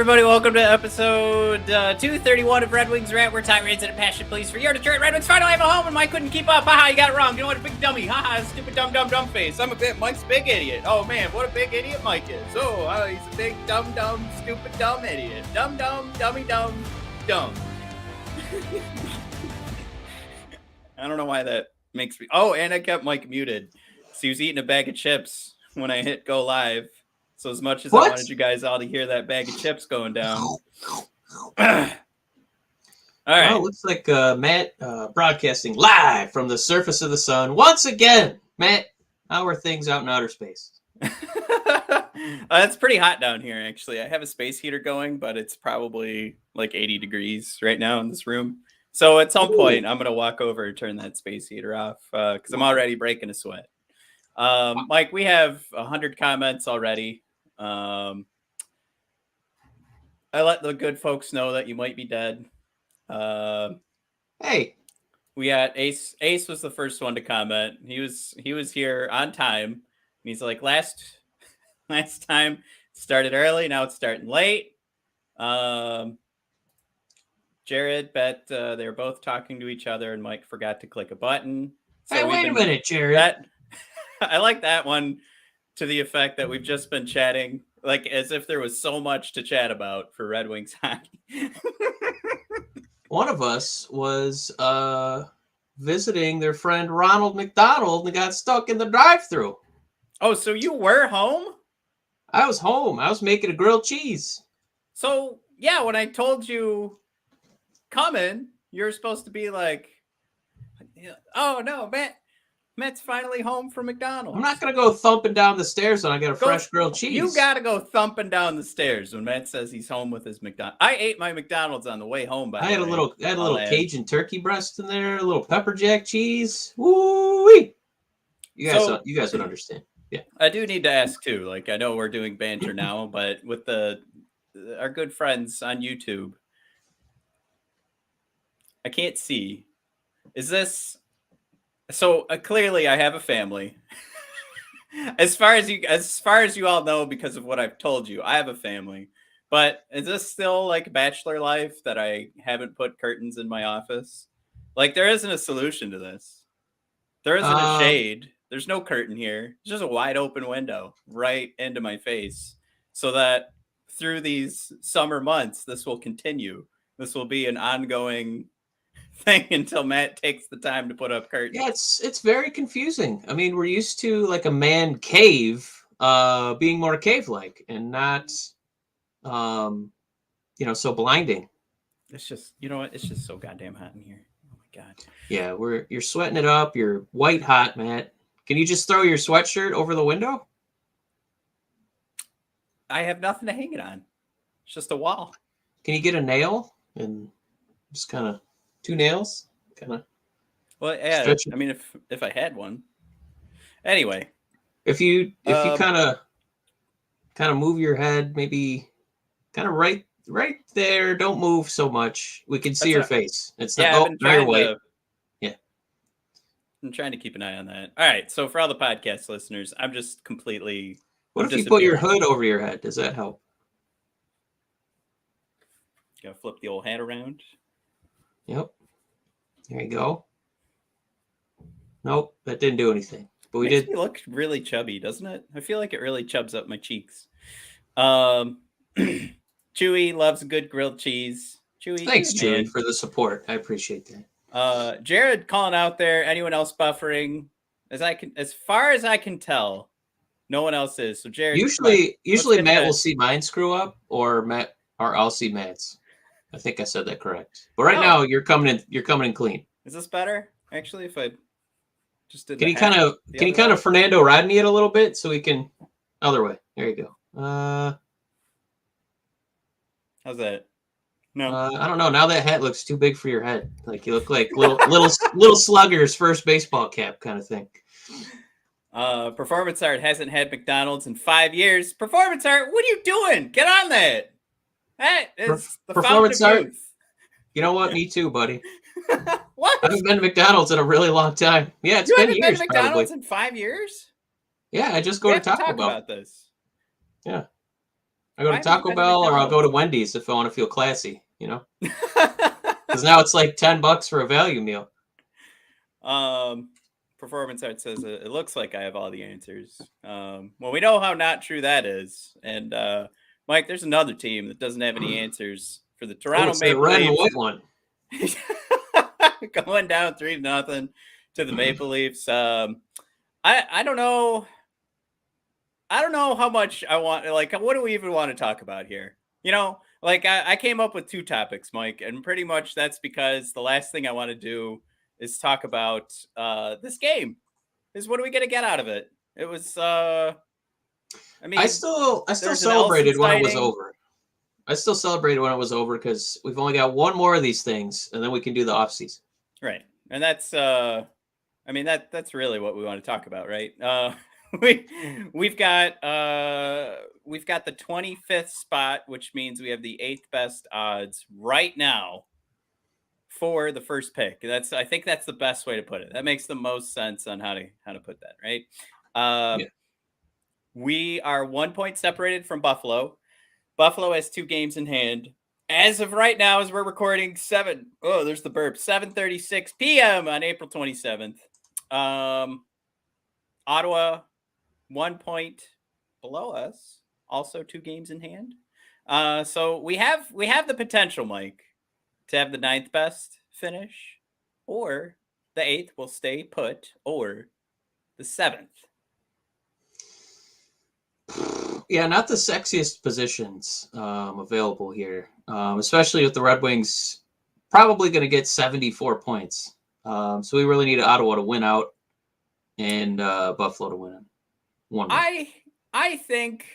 everybody. Welcome to episode 231 of Red Wings Rant. We're tirades and impassioned pleas for your Detroit Red Wings finally have a home, and Mike couldn't keep up. Haha, you got it wrong. You know what? A big dummy. Haha, stupid dumb face. Mike's a big idiot. Oh man, what a big idiot Mike is. Oh, he's a big dumb, stupid dumb idiot. Dumb, dummy, dumb. I don't know why that makes me. Oh, and I kept Mike muted. So he was eating a bag of chips when I hit go live. So as much as I wanted you guys all to hear that bag of chips going down. All right. Well, it looks like Matt broadcasting live from the surface of the sun once again. Matt, how are things out in outer space? It's pretty hot down here, actually. I have a space heater going, but it's probably like 80 degrees right now in this room. So at some point, I'm going to walk over and turn that space heater off because I'm already breaking a sweat. Mike, we have 100 comments already. I let the good folks know that you might be dead. Hey, we got Ace. Ace was the first one to comment. He was here on time. He's like, last time started early, now it's starting late. Jared bet they were both talking to each other, and Mike forgot to click a button. So hey, wait a minute, Jared. I like that one. To the effect that we've just been chatting, like as if there was so much to chat about for Red Wings hockey. One of us was visiting their friend Ronald McDonald and got stuck in the drive-thru. Oh, so you were home? I was home. I was making a grilled cheese. So, yeah, when I told you come in, you're supposed to be like, oh, no, Matt's finally home from McDonald's. I'm not going to go thumping down the stairs when I get a fresh grilled cheese. You got to go thumping down the stairs when Matt says he's home with his McDonald's. I ate my McDonald's on the way home. I had a little Cajun turkey breast in there, a little pepper jack cheese. Woo-wee! You guys would understand. Yeah. I do need to ask too. Like I know we're doing banter now, but with our good friends on YouTube, I can't see. Is this? So clearly I have a family. as far as you all know, because of what I've told you, I have a family. But is this still like bachelor life that I haven't put curtains in my office? Like there isn't a solution to this. There isn't a shade. There's no curtain here. It's just a wide open window right into my face. So that through these summer months, this will continue. This will be an ongoing thing until Matt takes the time to put up curtains. Yeah, it's very confusing. I mean, we're used to like a man cave being more cave-like and not so blinding. It's just, you know what? It's just so goddamn hot in here. Oh my god. Yeah, you're sweating it up. You're white hot, Matt. Can you just throw your sweatshirt over the window? I have nothing to hang it on. It's just a wall. Can you get a nail and just kind of 2 nails, kind of. Well, yeah. I mean, if I had one. Anyway, if you kind of move your head, maybe kind of right there. Don't move so much. We can see your face. It's not you're white. Yeah. I'm trying to keep an eye on that. All right. So for all the podcast listeners, I'm just completely. What if you put your hood over your head? Does that help? Gotta flip the old hat around. Yep. There you go. Nope, that didn't do anything. But we did. It looks really chubby, doesn't it? I feel like it really chubs up my cheeks. Chewy loves a good grilled cheese. Chewy, thanks, Chewy, for the support. I appreciate that. Jared calling out there. Anyone else buffering? As far as I can tell, no one else is. So Jared. Usually Matt will see mine screw up, or I'll see Matt's. I think I said that correct. But right now you're coming in clean. Is this better? Actually, if I just did. Can you kind of Fernando Rodney it a little bit so we can other way. There you go. How's that? No. I don't know. Now that hat looks too big for your head. Like you look like little slugger's first baseball cap kind of thing. Performance Art hasn't had McDonald's in 5 years. Performance Art, what are you doing? Get on that. Hey, it's the Performance Art. You know what? Me too, buddy. What? I haven't been to McDonald's in a really long time. Yeah, it's been years. You haven't been to McDonald's in 5 years? Yeah, I just go to Taco Bell. About this. Yeah. I go to Taco Bell or I'll go to Wendy's if I want to feel classy, Because now it's like $10 for a value meal. Performance Art says it looks like I have all the answers. Well, we know how not true that is. And Mike, there's another team that doesn't have any answers for the Toronto Maple Red and Leafs. white one. Going down 3-0 to the Maple Leafs. I don't know. I don't know how much I want. Like, what do we even want to talk about here? I came up with 2 topics, Mike, and pretty much that's because the last thing I want to do is talk about this game. Is what are we going to get out of it? It was. I still celebrated when it was over. I still celebrated when it was over because we've only got one more of these things, and then we can do the offseason. Right, and that's. That's really what we want to talk about, right? We've got the 25th spot, which means we have the 8th best odds right now for the first pick. I think that's the best way to put it. That makes the most sense on how to put that, right? We are 1 point separated from Buffalo. Buffalo has 2 games in hand. As of right now, as we're recording, there's the burp, 7:36 p.m. on April 27th. Ottawa, 1 point below us, also 2 games in hand. So we have the potential, Mike, to have the 9th best finish, or the 8th will stay put, or the 7th. Yeah, not the sexiest positions available here, especially with the Red Wings probably going to get 74 points. So we really need Ottawa to win out and Buffalo to win. I think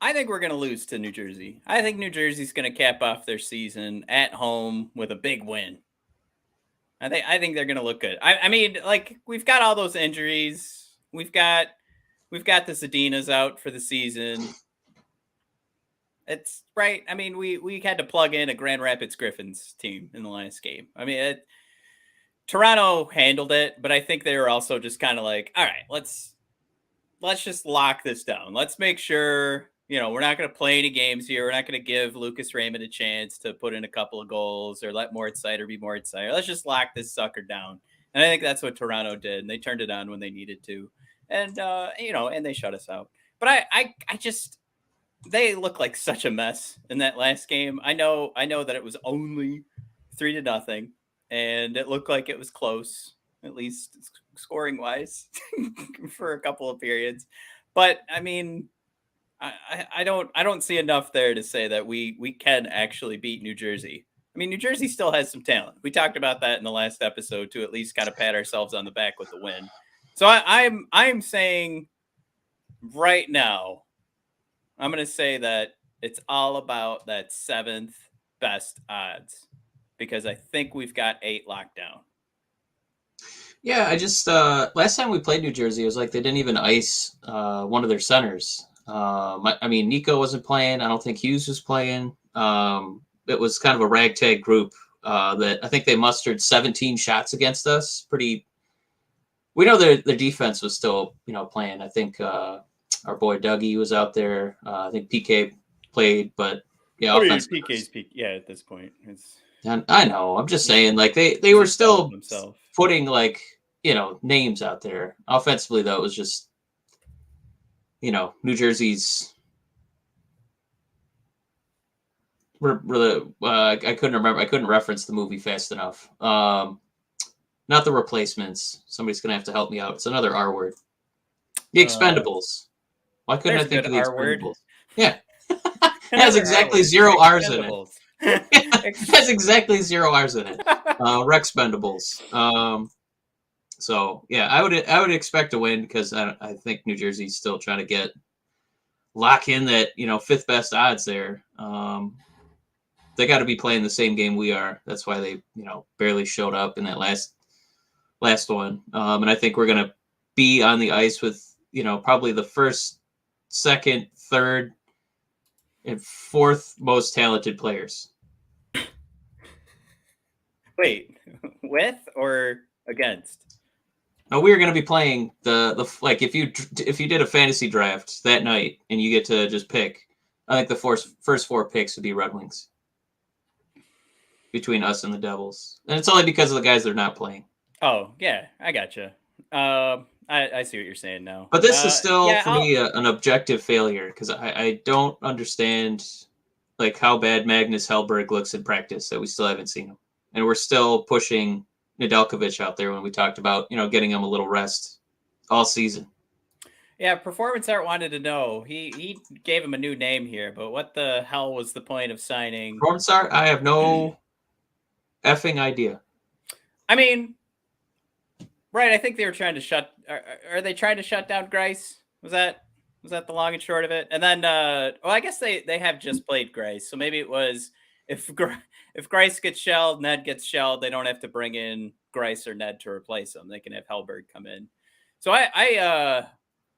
we're going to lose to New Jersey. I think New Jersey's going to cap off their season at home with a big win. I think they're going to look good. I mean, like, we've got all those injuries. We've got the Zadinas out for the season. It's right. I mean, we had to plug in a Grand Rapids Griffins team in the last game. I mean, Toronto handled it, but I think they were also just kind of like, all right, let's just lock this down. Let's make sure, we're not going to play any games here. We're not going to give Lucas Raymond a chance to put in a couple of goals or let Moritz Seider be Moritz Seider. Let's just lock this sucker down. And I think that's what Toronto did. And they turned it on when they needed to. And, and they shut us out. But I just, they look like such a mess in that last game. I know that it was only 3-0 and it looked like it was close, at least scoring wise for a couple of periods. But I mean, I don't see enough there to say that we can actually beat New Jersey. I mean, New Jersey still has some talent. We talked about that in the last episode to at least kind of pat ourselves on the back with the win. So I'm saying right now, I'm going to say that it's all about that 7th best odds because I think we've got 8 locked down. Yeah, I just last time we played New Jersey, it was like they didn't even ice one of their centers. I mean, Nico wasn't playing. I don't think Hughes was playing. It was kind of a ragtag group that I think they mustered 17 shots against us. We know their defense was still, playing. I think our boy Dougie was out there. I think PK played, but yeah, PK's peak. Yeah, at this point, I know. I'm just saying, like they were still putting names out there. Offensively, though, it was just New Jersey's. I couldn't remember. I couldn't reference the movie fast enough. Not The Replacements. Somebody's gonna have to help me out. It's another R word. The Expendables. Why couldn't I think of the Expendables? Word. Yeah. It has exactly 0 R's in it. It has exactly 0 R's in it. Rexpendables. So yeah, I would expect a win because I think New Jersey's still trying to lock in that 5th best odds there. They got to be playing the same game we are. That's why they barely showed up in that last one. And I think we're gonna be on the ice with probably the 1st, 2nd, 3rd, and 4th most talented players. Wait, with or against? No, we are going to be playing the if you did a fantasy draft that night and you get to just pick, I think the first 4 picks would be Red Wings between us and the Devils. And it's only because of the guys that are not playing. Oh, yeah, I gotcha. I see what you're saying now. But this is still, for me, an objective failure because I don't understand like how bad Magnus Hellberg looks in practice that we still haven't seen him. And we're still pushing Nedeljkovic out there when we talked about, getting him a little rest all season. Yeah, Performance Art wanted to know. He gave him a new name here, but what the hell was the point of signing? Performance Art? I have no effing idea. I mean, right, I think they were trying to are they trying to shut down Grice? Was that the long and short of it? And then I guess they have just played Grice. So maybe it was if Grice gets shelled, Ned gets shelled, they don't have to bring in Grice or Ned to replace them. They can have Hellberg come in. So I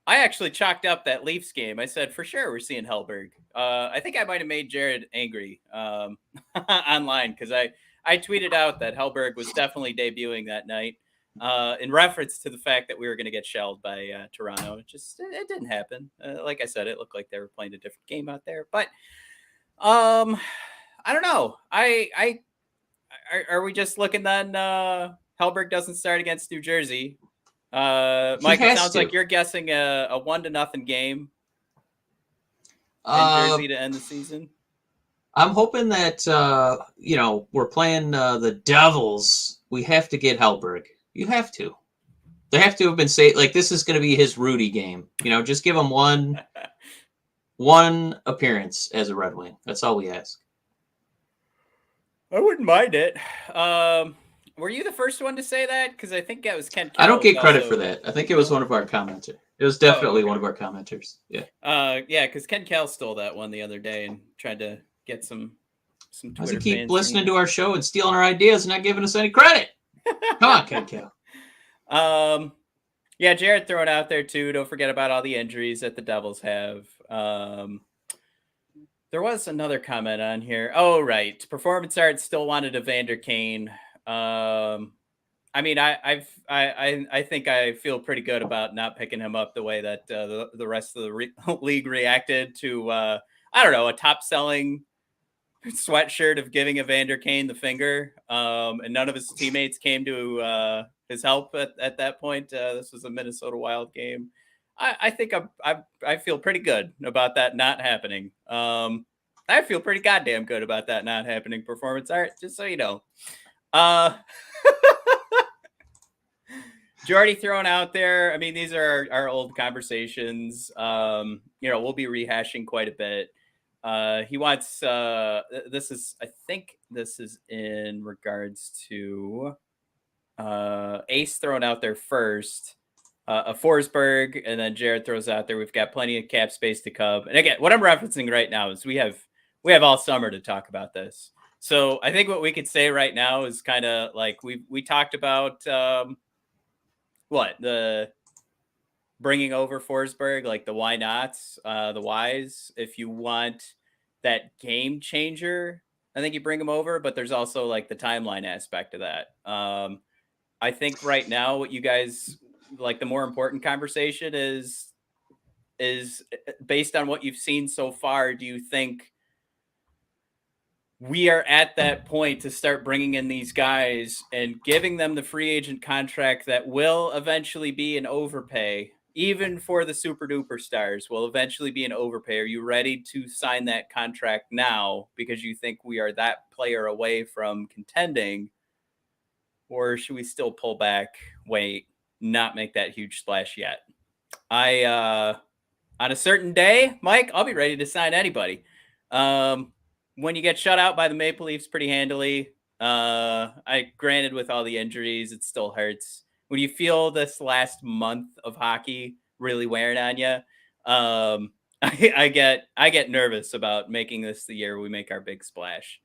actually chalked up that Leafs game. I said, for sure, we're seeing Hellberg. I think I might have made Jared angry online because I tweeted out that Hellberg was definitely debuting that night in reference to the fact that we were going to get shelled by Toronto. It didn't happen. Like I said, it looked like they were playing a different game out there. But I don't know. Are we just looking then Hellberg doesn't start against New Jersey? Mike, it sounds like you're guessing a 1-0 game in Jersey to end the season. I'm hoping that we're playing the Devils. We have to get Hellberg. You have to. They have to have been saying like this is going to be his Rudy game. Just give him one appearance as a Red Wing. That's all we ask. I wouldn't mind it. Were you the first one to say that? Because I think that was Ken. I don't get credit for that. I think it was one of our commenters. It was definitely one of our commenters. Yeah. Yeah, because Ken Cal stole that one the other day and tried to get some Twitter fans. He keep listening to our show and stealing our ideas and not giving us any credit. Come on, Ken Cal. Yeah, Jared throwing out there too. Don't forget about all the injuries that the Devils have. There was another comment on here. Oh, right. Performance Art still wanted Evander Kane. I mean, I think I feel pretty good about not picking him up the way that the rest of the league reacted to, I don't know, a top selling sweatshirt of giving Evander Kane the finger. And none of his teammates came to his help at that point. This was a Minnesota Wild game. I think I feel pretty good about that not happening. I feel pretty goddamn good about that not happening. Performance Art, just so you know. Jordy thrown out there. I mean, these are our old conversations. We'll be rehashing quite a bit. He wants I think this is in regards to Ace thrown out there first, a Forsberg, and then Jared throws out there. We've got plenty of cap space to come. And again, what I'm referencing right now is we have all summer to talk about this. So I think what we could say right now is kind of like we talked about the bringing over Forsberg, like the why nots, the whys. If you want that game changer, I think you bring him over, but there's also like the timeline aspect of that. I think right now what you guys like the more important conversation is based on what you've seen so far. Do you think we are at that point to start bringing in these guys and giving them the free agent contract that will eventually be an overpay, even for the super duper stars will eventually be an overpay? Are you ready to sign that contract now because you think we are that player away from contending? Or should we still pull back, wait, not make that huge splash yet? On a certain day, Mike, I'll be ready to sign anybody. When you get shut out by the Maple Leafs pretty handily, granted with all the injuries, it still hurts. When you feel this last month of hockey really wearing on you, I get nervous about making this the year we make our big splash.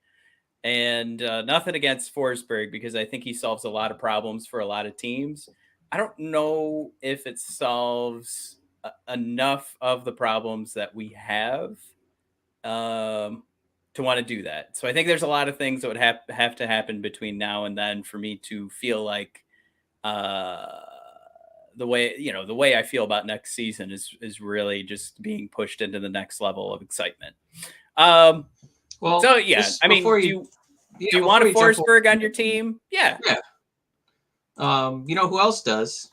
And nothing against Forsberg because I think he solves a lot of problems for a lot of teams. I don't know if it solves enough of the problems that we have to want to do that. So I think there's a lot of things that would have to happen between now and then for me to feel like way I feel about next season is really just being pushed into the next level of excitement. Well, so yeah, I mean, do you want a Forsberg on your team? Yeah. Yeah. You know who else does?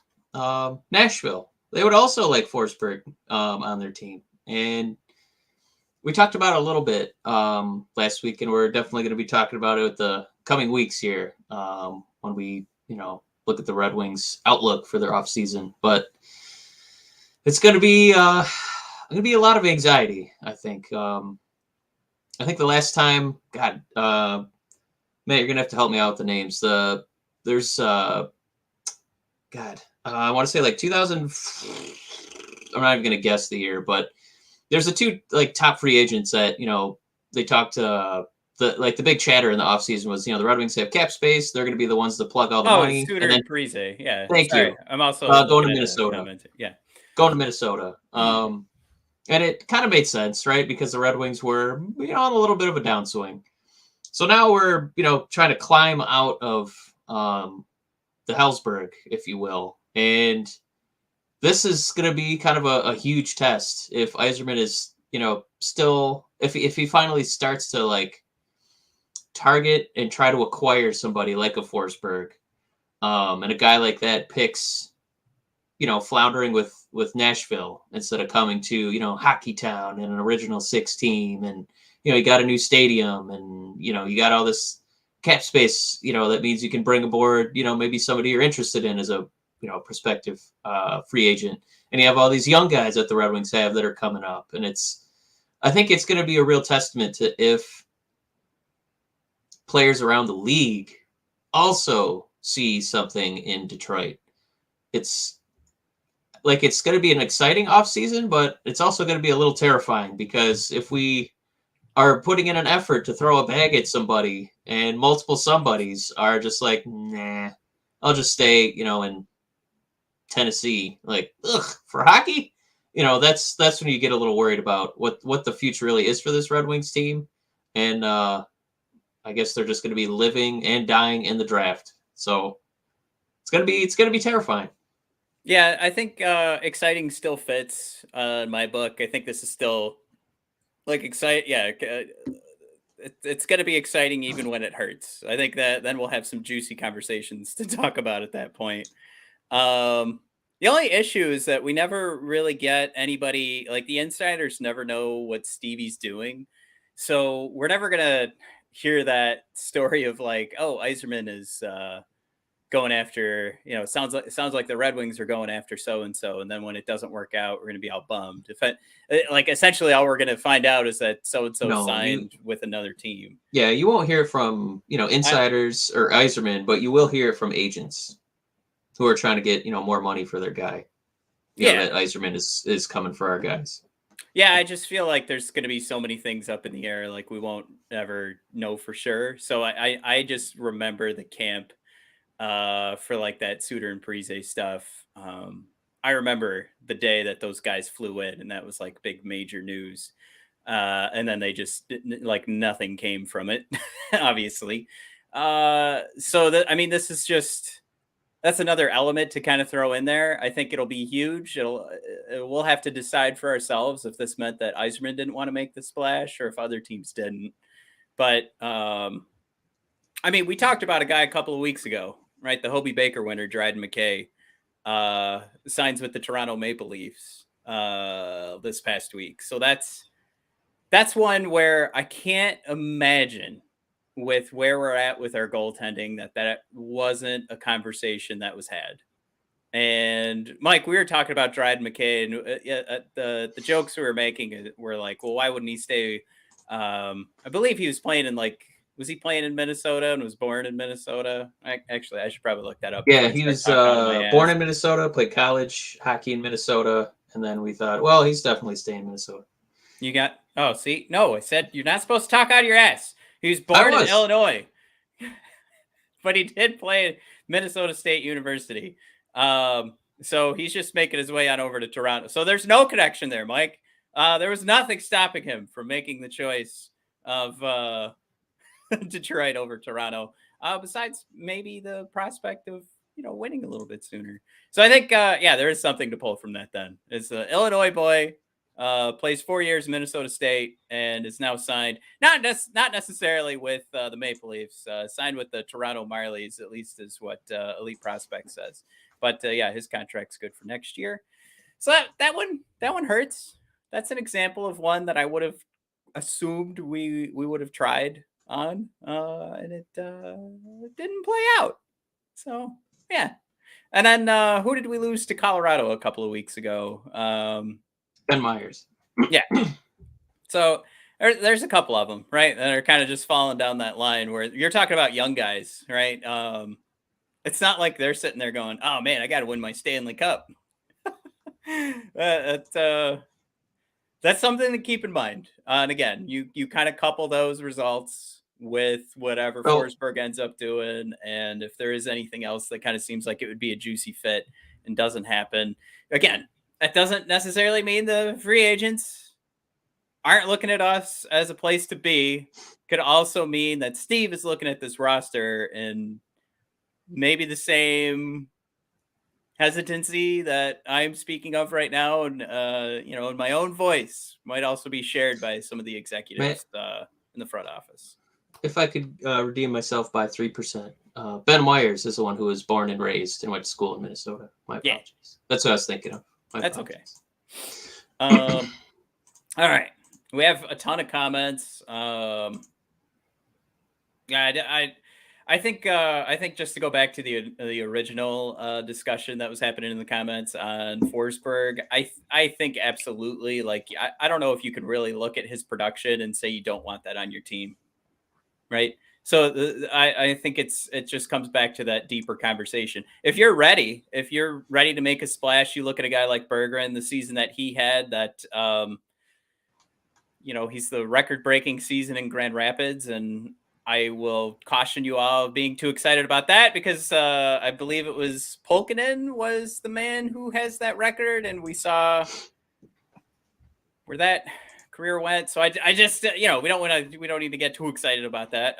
Nashville. They would also like Forsberg on their team. And we talked about it a little bit last week, and we're definitely going to be talking about it with the coming weeks here when we, look at the Red Wings outlook for their offseason. But it's going to be a lot of anxiety, I think. I think the last time, God, Matt, you're going to have to help me out with the names. There's I want to say like 2000. I'm not even going to guess the year, but there's the two like top free agents that they talked to. The big chatter in the offseason was the Red Wings have cap space. They're going to be the ones to plug all the money. Seider and Parise. Yeah. Thank you. I'm also going to Minnesota. Yeah. Going to Minnesota. And it kind of made sense, right? Because the Red Wings were on a little bit of a downswing. So now we're trying to climb out of the Hellsberg, if you will. And this is going to be kind of a huge test if Yzerman is, still, if he finally starts to like target and try to acquire somebody like a Forsberg, and a guy like that picks, floundering with Nashville instead of coming to, Hockey Town and an Original Six team, and you got a new stadium, and you got all this cap space, that means you can bring aboard, maybe somebody you're interested in as a, prospective free agent. And you have all these young guys that the Red Wings have that are coming up. And I think it's going to be a real testament to if players around the league also see something in Detroit. It's going to be an exciting offseason, but it's also going to be a little terrifying, because if we are putting in an effort to throw a bag at somebody and multiple somebodies are just like, nah, I'll just stay, in Tennessee, like, for hockey, that's when you get a little worried about what the future really is for this Red Wings team. And I guess they're just going to be living and dying in the draft. So it's going to be terrifying. Yeah, I think exciting still fits in my book. I think this is still like exciting. Yeah, it's going to be exciting even when it hurts. I think that then we'll have some juicy conversations to talk about at that point. The only issue is that we never really get anybody, like the insiders never know what Stevie's doing. So we're never going to hear that story of like, oh, Yzerman is going after, it sounds like the Red Wings are going after so-and-so. And then when it doesn't work out, we're going to be all bummed. Essentially all we're going to find out is that so-and-so signed with another team. Yeah. You won't hear from, insiders or Yzerman, but you will hear from agents who are trying to get, more money for their guy. That Yzerman is coming for our guys. Yeah, I just feel like there's going to be so many things up in the air, like we won't ever know for sure. So I just remember the camp for like that Seider and Parise stuff. I remember the day that those guys flew in, and that was like big major news. And then they just like nothing came from it, obviously. This is just. That's another element to kind of throw in there. I think it'll be huge. We'll have to decide for ourselves if this meant that Yzerman didn't want to make the splash or if other teams didn't. But we talked about a guy a couple of weeks ago, right? The Hobey Baker winner, Dryden McKay, signs with the Toronto Maple Leafs this past week. So that's one where I can't imagine, with where we're at with our goaltending, that wasn't a conversation that was had. And Mike, we were talking about Dryden McKay, and the jokes we were making were like, well, why wouldn't he stay? I believe he was playing in was he playing in Minnesota and was born in Minnesota? I should probably look that up. Yeah, he was born in Minnesota, played college hockey in Minnesota, and then we thought, well, he's definitely staying in Minnesota. I said you're not supposed to talk out of your ass. He was born in Illinois, but he did play at Minnesota State University. So he's just making his way on over to Toronto. So there's no connection there, Mike. There was nothing stopping him from making the choice of Detroit over Toronto, besides maybe the prospect of winning a little bit sooner. So I think, there is something to pull from that. Then it's the Illinois boy, plays 4 years in Minnesota State, and is now signed not necessarily with the Maple Leafs, signed with the Toronto Marlies, at least is what Elite Prospect says. But his contract's good for next year. So that one hurts. That's an example of one that I would have assumed we would have tried on, and it didn't play out. So yeah. And then who did we lose to Colorado a couple of weeks ago? Ben Myers. Yeah. So there's a couple of them, right, that are kind of just falling down that line where you're talking about young guys, right? It's not like they're sitting there going, "Oh man, I got to win my Stanley Cup." That's something to keep in mind. And again, you kind of couple those results with whatever Forsberg ends up doing, and if there is anything else that kind of seems like it would be a juicy fit and doesn't happen, again, that doesn't necessarily mean the free agents aren't looking at us as a place to be. Could also mean that Steve is looking at this roster and maybe the same hesitancy that I'm speaking of right now, and in my own voice, might also be shared by some of the executives in the front office. If I could redeem myself by 3%, Ben Myers is the one who was born and raised and went to school in Minnesota. My apologies. Yeah. That's what I was thinking of. That's okay. All right. We have a ton of comments. I think just to go back to the original discussion that was happening in the comments on Forsberg, I think absolutely. Like, I don't know if you can really look at his production and say you don't want that on your team, right? So I think it just comes back to that deeper conversation. If you're ready to make a splash, you look at a guy like Berggren, the season that he had, that he's the record-breaking season in Grand Rapids, and I will caution you all of being too excited about that, because I believe it was Polkinen was the man who has that record, and we saw where that career went. So I just we don't need to get too excited about that.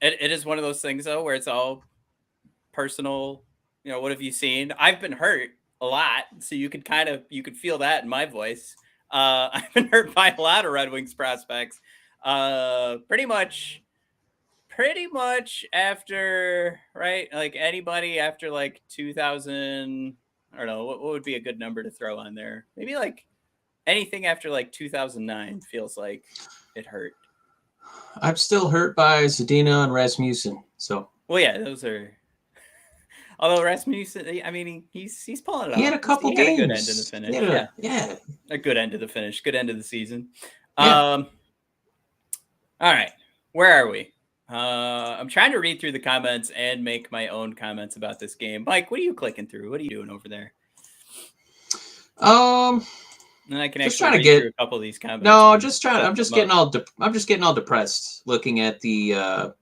It is one of those things though where it's all personal. What have you seen? I've been hurt a lot, so you could feel that in my voice. I've been hurt by a lot of Red Wings prospects. Pretty much after, right? Like anybody after like 2000, I don't know, what would be a good number to throw on there? Maybe like anything after like 2009 feels like it hurt. I'm still hurt by Zadina and Rasmussen. So well, yeah, those are. Although Rasmussen, I mean, he's pulling it off. He had a couple games. Had a good end of the finish. Yeah, a good end of the finish. Good end of the season. Yeah. All right, where are we? I'm trying to read through the comments and make my own comments about this game. Mike, what are you clicking through? What are you doing over there? And I can actually read through a couple of these comments. No, I'm just getting all depressed looking at the.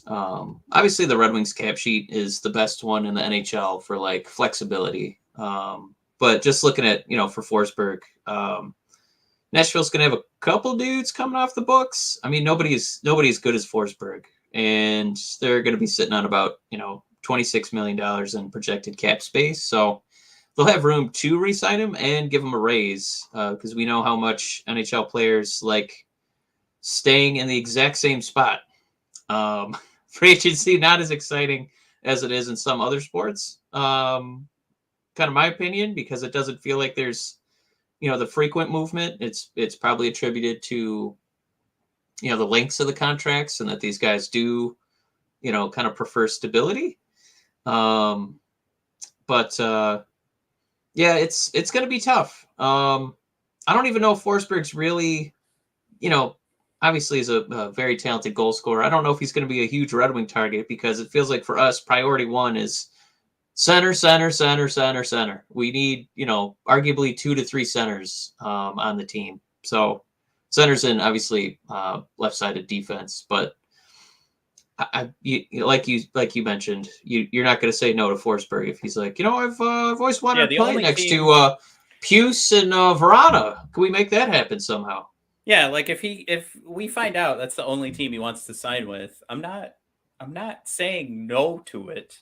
Obviously, the Red Wings cap sheet is the best one in the NHL for like flexibility. But just looking at for Forsberg, Nashville's going to have a couple dudes coming off the books. I mean, nobody's good as Forsberg, and they're going to be sitting on about $26 million in projected cap space. So they'll have room to re-sign him and give him a raise, because we know how much NHL players like staying in the exact same spot. Free agency not as exciting as it is in some other sports. Kind of my opinion, because it doesn't feel like there's the frequent movement. It's probably attributed to the lengths of the contracts, and that these guys do kind of prefer stability. But yeah, it's going to be tough. I don't even know if Forsberg's really, obviously is a very talented goal scorer. I don't know if he's going to be a huge Red Wing target, because it feels like for us, priority one is center. We need, arguably 2 to 3 centers on the team. So centers in obviously left-sided defense, but like you mentioned, you're not going to say no to Forsberg if he's like, I've always wanted to play next to Puce and Verana. Can we make that happen somehow? Yeah, like if we find out that's the only team he wants to sign with, I'm not I'm not saying no to it.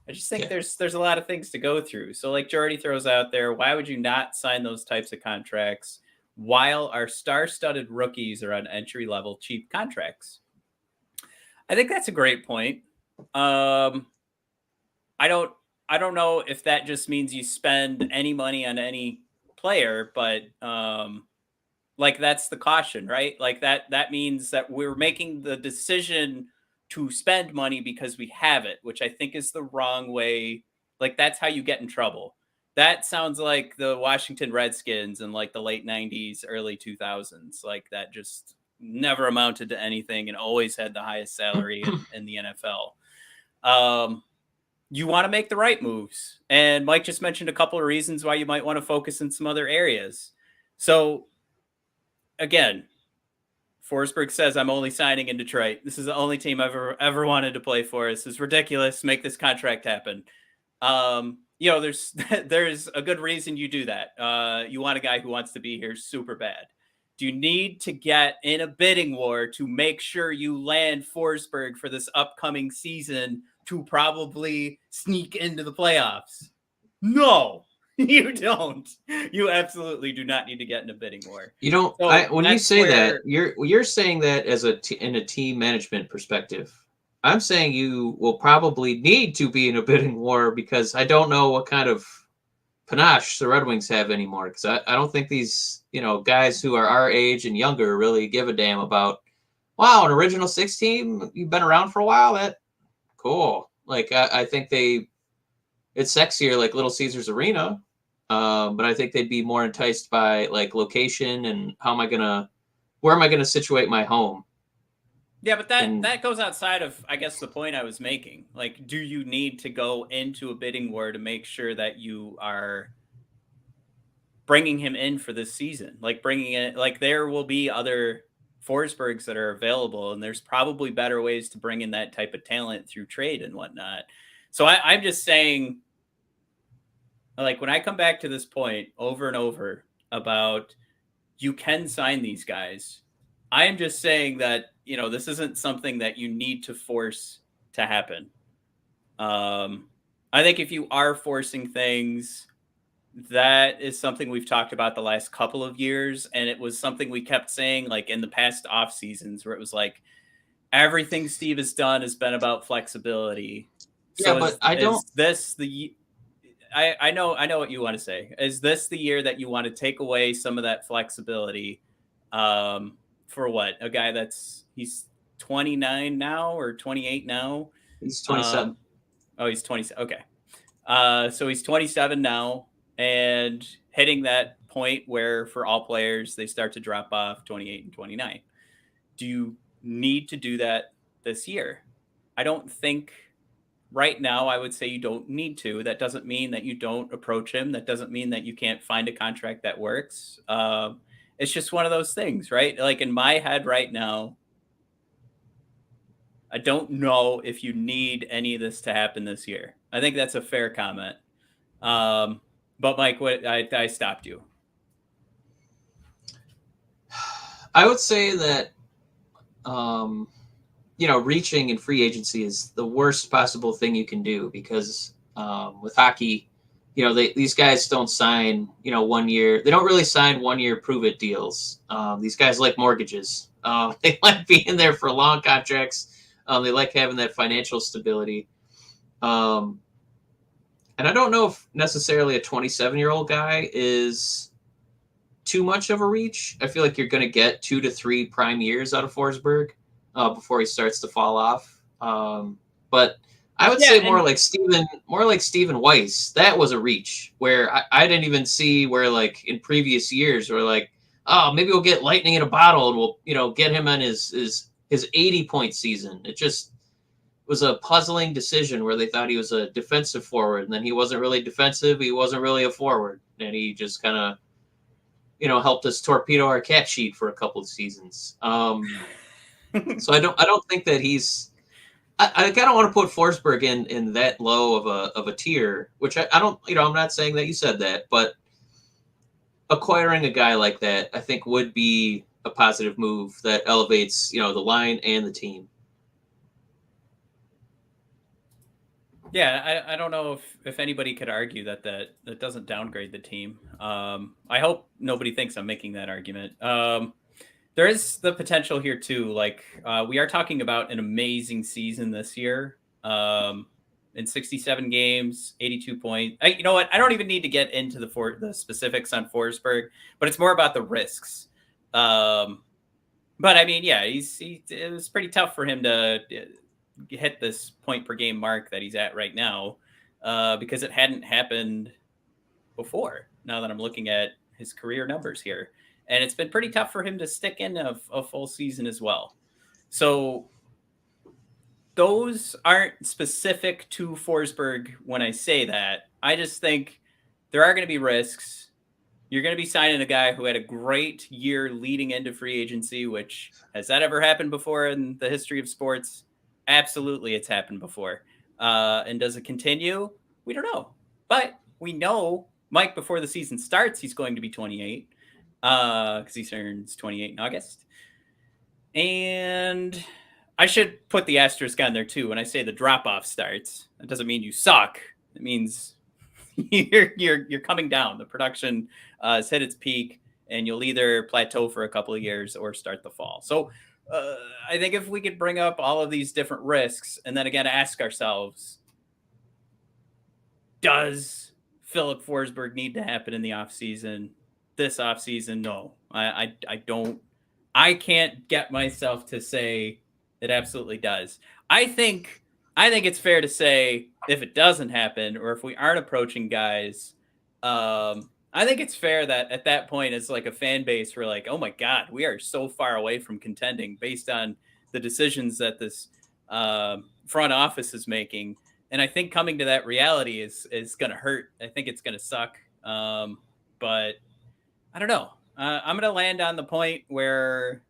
I just think there's a lot of things to go through. So like Jordy throws out there, why would you not sign those types of contracts while our star-studded rookies are on entry-level cheap contracts? I think that's a great point. I don't know if that just means you spend any money on any player, but like that's the caution, right? Like that means that we're making the decision to spend money because we have it, which I think is the wrong way. Like that's how you get in trouble. That sounds like the Washington Redskins in like the late 90s, early 2000s. Like that just never amounted to anything and always had the highest salary in the NFL. You want to make the right moves. And Mike just mentioned a couple of reasons why you might want to focus in some other areas. So again, Forsberg says, I'm only signing in Detroit. This is the only team I've ever wanted to play for. This is ridiculous. Make this contract happen. There's a good reason you do that. You want a guy who wants to be here super bad. Do you need to get in a bidding war to make sure you land Forsberg for this upcoming season to probably sneak into the playoffs? No. You don't. You absolutely do not need to get in a bidding war. You don't. So when you say that, you're saying that as in a team management perspective. I'm saying you will probably need to be in a bidding war because I don't know what kind of panache the Red Wings have anymore. Because I don't think these guys who are our age and younger really give a damn about. Wow, an original 6 team. You've been around for a while. That cool. Like I think it's sexier like Little Caesars Arena. But I think they'd be more enticed by like location and where am I gonna situate my home? Yeah, but that goes outside of, I guess, the point I was making. Like, do you need to go into a bidding war to make sure that you are bringing him in for this season? Like bringing it, like there will be other Forsbergs that are available, and there's probably better ways to bring in that type of talent through trade and whatnot. So I'm just saying, like when I come back to this point over and over about you can sign these guys, I am just saying that, this isn't something that you need to force to happen. I think if you are forcing things, that is something we've talked about the last couple of years. And it was something we kept saying like in the past off seasons where it was like, everything Steve has done has been about flexibility. So yeah, but I know what you want to say. Is this the year that you want to take away some of that flexibility for what? A guy he's 29 now or 28 now? He's 27. He's 27. Okay. So he's 27 now and hitting that point where for all players, they start to drop off 28 and 29. Do you need to do that this year? I don't think right now, I would say you don't need to. That doesn't mean that you don't approach him. That doesn't mean that you can't find a contract that works. It's just one of those things, right? Like in my head right now, I don't know if you need any of this to happen this year. I think that's a fair comment. But Mike, I stopped you. I would say that, reaching in free agency is the worst possible thing you can do because with hockey, these guys don't sign, 1 year. They don't really sign 1 year prove it deals. These guys like mortgages. They like being there for long contracts. They like having that financial stability. And I don't know if necessarily a 27-year-old guy is too much of a reach. I feel like you're going to get 2 to 3 prime years out of Forsberg before he starts to fall off. But I would say more like Steven Weiss. That was a reach where I didn't even see where like in previous years we're like, oh, maybe we'll get lightning in a bottle and we'll get him on his 80-point season. It just was a puzzling decision where they thought he was a defensive forward and then he wasn't really defensive. He wasn't really a forward. And he just kind of, helped us torpedo our cap sheet for a couple of seasons. So I don't think that he's. I kind of want to put Forsberg in that low of a tier, which I don't. I'm not saying that you said that, but acquiring a guy like that, I think, would be a positive move that elevates the line and the team. Yeah, I don't know if anybody could argue that doesn't downgrade the team. I hope nobody thinks I'm making that argument. There is the potential here too. Like we are talking about an amazing season this year. In 67 games, 82 points. You know what? I don't even need to get into the specifics on Forsberg, but it's more about the risks. But I mean, yeah, it was pretty tough for him to hit this point per game mark that he's at right now, because it hadn't happened before. Now that I'm looking at his career numbers here, and it's been pretty tough for him to stick in a full season as well. So those aren't specific to Forsberg when I say that. I just think there are going to be risks. You're going to be signing a guy who had a great year leading into free agency, which has that ever happened before in the history of sports? Absolutely, it's happened before. And does it continue? We don't know. But we know Mike, before the season starts, he's going to be 28 because he turns 28 in August. And I should put the asterisk on there too. When I say the drop-off starts, that doesn't mean you suck. It means you're coming down. The production has hit its peak, and you'll either plateau for a couple of years or start the fall. So I think if we could bring up all of these different risks and then again ask ourselves, does Filip Forsberg need to happen in the offseason? This offseason? No. I don't. I can't get myself to say it absolutely does. I think it's fair to say if it doesn't happen or if we aren't approaching guys, I think it's fair that at that point it's like a fan base we're like, oh my God, we are so far away from contending based on the decisions that this front office is making. And I think coming to that reality is going to hurt. I think it's going to suck. But I don't know. I'm going to land on the point where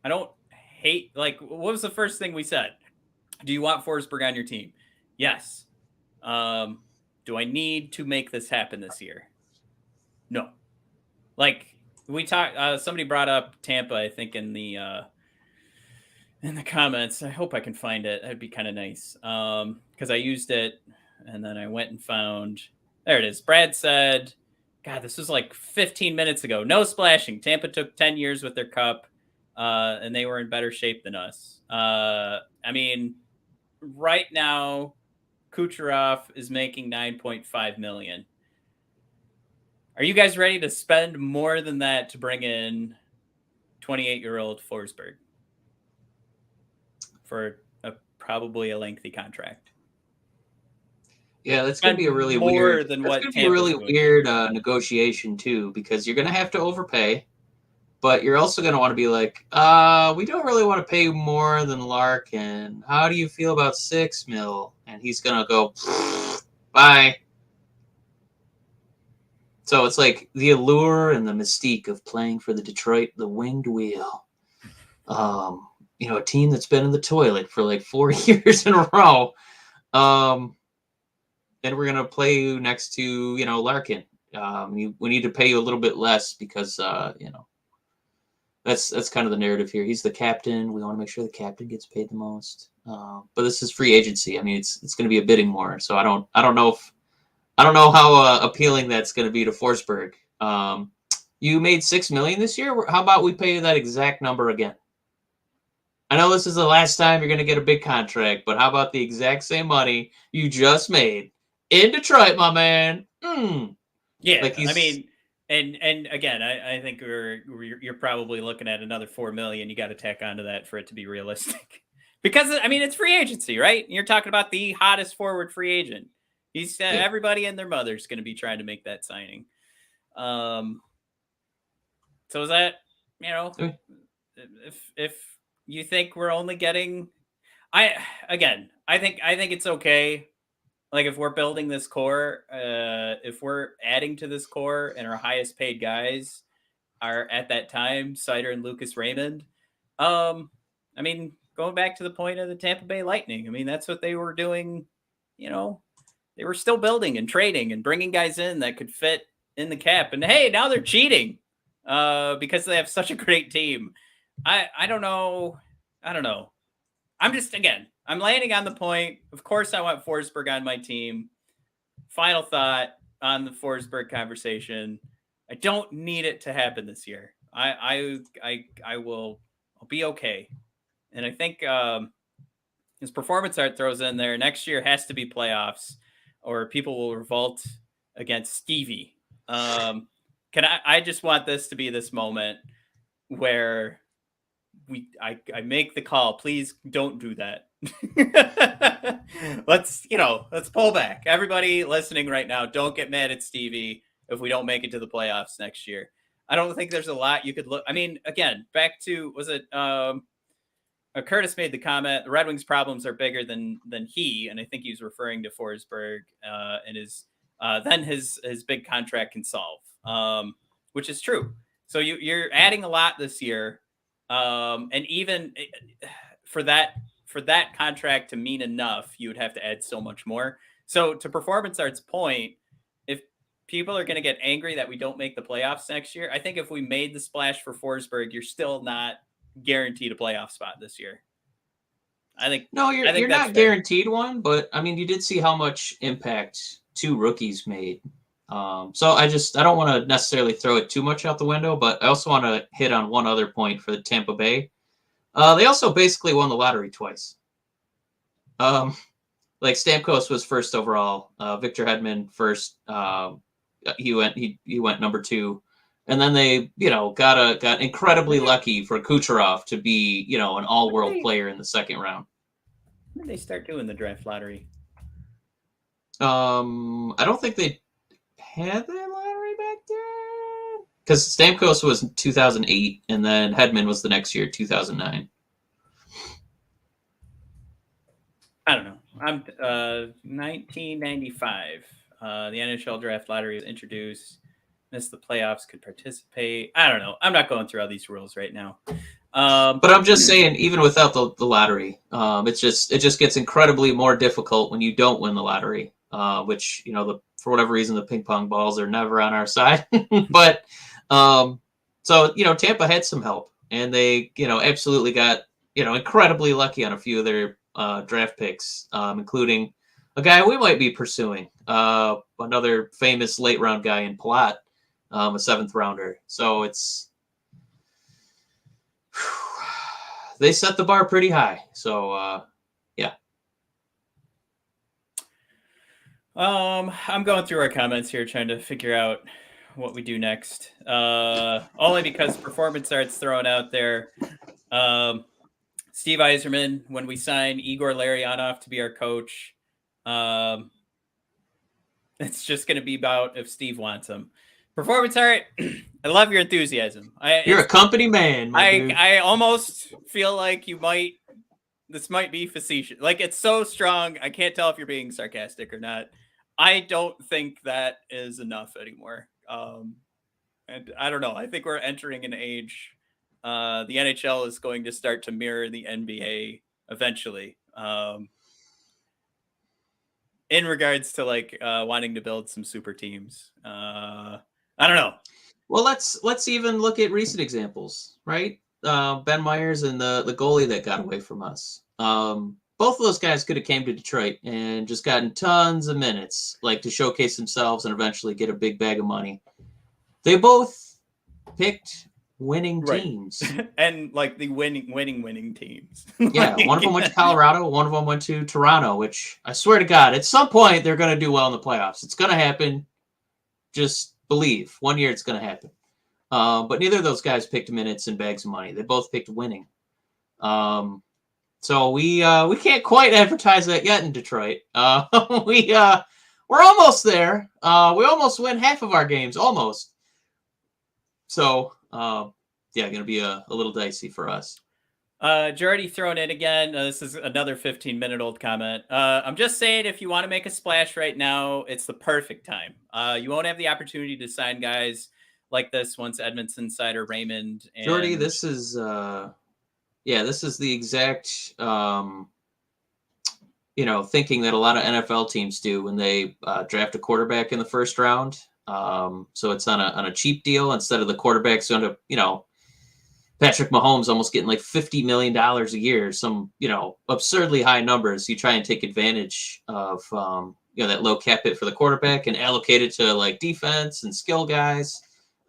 I don't hate, like, what was the first thing we said? Do you want Forsberg on your team? Yes. Do I need to make this happen this year? No. Like we talked, somebody brought up Tampa, I think in the comments. I hope I can find it. That'd be kind of nice. Because I used it and then I went and found, there it is. Brad said, God, this was like 15 minutes ago. No splashing. Tampa took 10 years with their cup, and they were in better shape than us. I mean, right now, Kucherov is making $9.5 million. Are you guys ready to spend more than that to bring in 28-year-old Forsberg for probably a lengthy contract? Yeah, that's going to be a really weird. That's going to be a really weird negotiation too, because you're going to have to overpay, but you're also going to want to be like, we don't really want to pay more than Larkin. How do you feel about $6 million? And he's going to go, bye. So it's like the allure and the mystique of playing for the Winged Wheel. A team that's been in the toilet for like 4 years in a row. And we're going to play you next to, Larkin. We need to pay you a little bit less because, that's kind of the narrative here. He's the captain. We want to make sure the captain gets paid the most. But this is free agency. I mean, it's going to be a bidding war. So I don't know how appealing that's going to be to Forsberg. You made $6 million this year. How about we pay you that exact number again? I know this is the last time you're going to get a big contract, but how about the exact same money you just made in Detroit, my man? Yeah, I mean, and again, I think you're probably looking at another $4 million. You got to tack onto that for it to be realistic, because I mean it's free agency, right? You're talking about the hottest forward free agent. He's everybody and their mother's going to be trying to make that signing. So is that if you think we're only getting, I think it's okay. Like if we're building this core, if we're adding to this core and our highest paid guys are at that time Seider and Lucas Raymond. I mean, going back to the point of the Tampa Bay Lightning, I mean that's what they were doing. They were still building and trading and bringing guys in that could fit in the cap. And hey, now they're cheating because they have such a great team. I don't know. I'm landing on the point. Of course, I want Forsberg on my team. Final thought on the Forsberg conversation. I don't need it to happen this year. I'll be okay. And I think his performance art throws in there. Next year has to be playoffs, or people will revolt against Stevie. I just want this to be this moment where I make the call. Please don't do that. Let's pull back. Everybody listening right now, don't get mad at Stevie if we don't make it to the playoffs next year. I don't think there's a lot you could look. I mean, again, back to, was it Curtis made the comment, the Red Wings problems are bigger than he, and I think he was referring to Forsberg and his big contract can solve, which is true. So you're adding a lot this year, and even for that contract to mean enough, you would have to add so much more. So to Performance Art's point, if people are going to get angry that we don't make the playoffs next year, I think if we made the splash for Forsberg, you're still not guaranteed a playoff spot this year. You're not guaranteed one, but I mean, you did see how much impact 2 rookies made. So I don't want to necessarily throw it too much out the window, but I also want to hit on one other point for the Tampa Bay. They also basically won the lottery twice. Like Stamkos was first overall, Victor Hedman first. He went number 2. And then they, got incredibly lucky for Kucherov to be, an all-world player in the second round. When did they start doing the draft lottery? I don't think they had that lottery back then. Because Stamkos was in 2008, and then Hedman was the next year, 2009. I don't know. I'm 1995. The NHL draft lottery was introduced. Missed the playoffs, could participate. I don't know. I'm not going through all these rules right now. But I'm just saying, even without the lottery, it just gets incredibly more difficult when you don't win the lottery. Which for whatever reason the ping pong balls are never on our side. But so Tampa had some help, and they absolutely got incredibly lucky on a few of their draft picks, including a guy we might be pursuing, another famous late round guy in Palat. A 7th rounder. So they set the bar pretty high. So, yeah. I'm going through our comments here, trying to figure out what we do next. Only because Performance Art's thrown out there. Steve Yzerman, when we sign Igor Larionov to be our coach, it's just going to be about if Steve wants him. Performance Art, I love your enthusiasm. You're a company man, dude. I almost feel like this might be facetious. Like, it's so strong, I can't tell if you're being sarcastic or not. I don't think that is enough anymore. And I don't know. I think we're entering an age. The NHL is going to start to mirror the NBA eventually. In regards to wanting to build some super teams. I don't know. Well, let's even look at recent examples, right? Ben Myers and the goalie that got away from us. Both of those guys could have came to Detroit and just gotten tons of minutes, to showcase themselves and eventually get a big bag of money. They both picked winning teams. And the winning teams. Yeah, one of them went to Colorado, one of them went to Toronto, which I swear to God, at some point they're going to do well in the playoffs. It's going to happen. Just believe. One year it's going to happen. But neither of those guys picked minutes and bags of money. They both picked winning. So we can't quite advertise that yet in Detroit. We're almost there. We almost win half of our games, almost. So going to be a little dicey for us. Jordy thrown in again. This is another 15-minute-old comment. I'm just saying, if you want to make a splash right now, it's the perfect time. You won't have the opportunity to sign guys like this once Edmondson, Seider, Raymond. And... Jordy, this is the exact thinking that a lot of NFL teams do when they draft a quarterback in the first round. So it's on a cheap deal instead of the quarterbacks who end up Patrick Mahomes almost getting like $50 million a year, some, absurdly high numbers. You try and take advantage of, that low cap hit for the quarterback and allocate it to like defense and skill guys,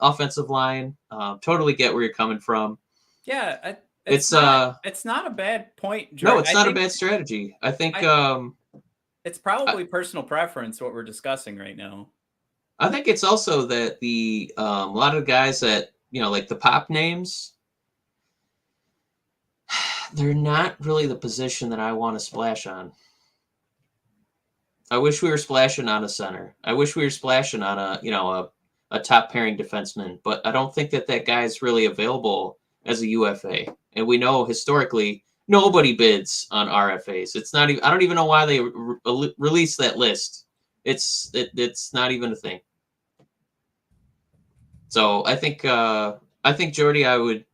offensive line. Totally get where you're coming from. Yeah. It's not a bad point, Jordan. No, it's not a bad strategy. I think it's probably personal preference what we're discussing right now. I think it's also that the a lot of guys that, like the pop names, they're not really the position that I want to splash on. I wish we were splashing on a center. I wish we were splashing on a top pairing defenseman, but I don't think that guy's really available as a UFA. And we know historically nobody bids on RFAs. It's not even. I don't even know why they released that list. It's not even a thing. So I think Jordy, I would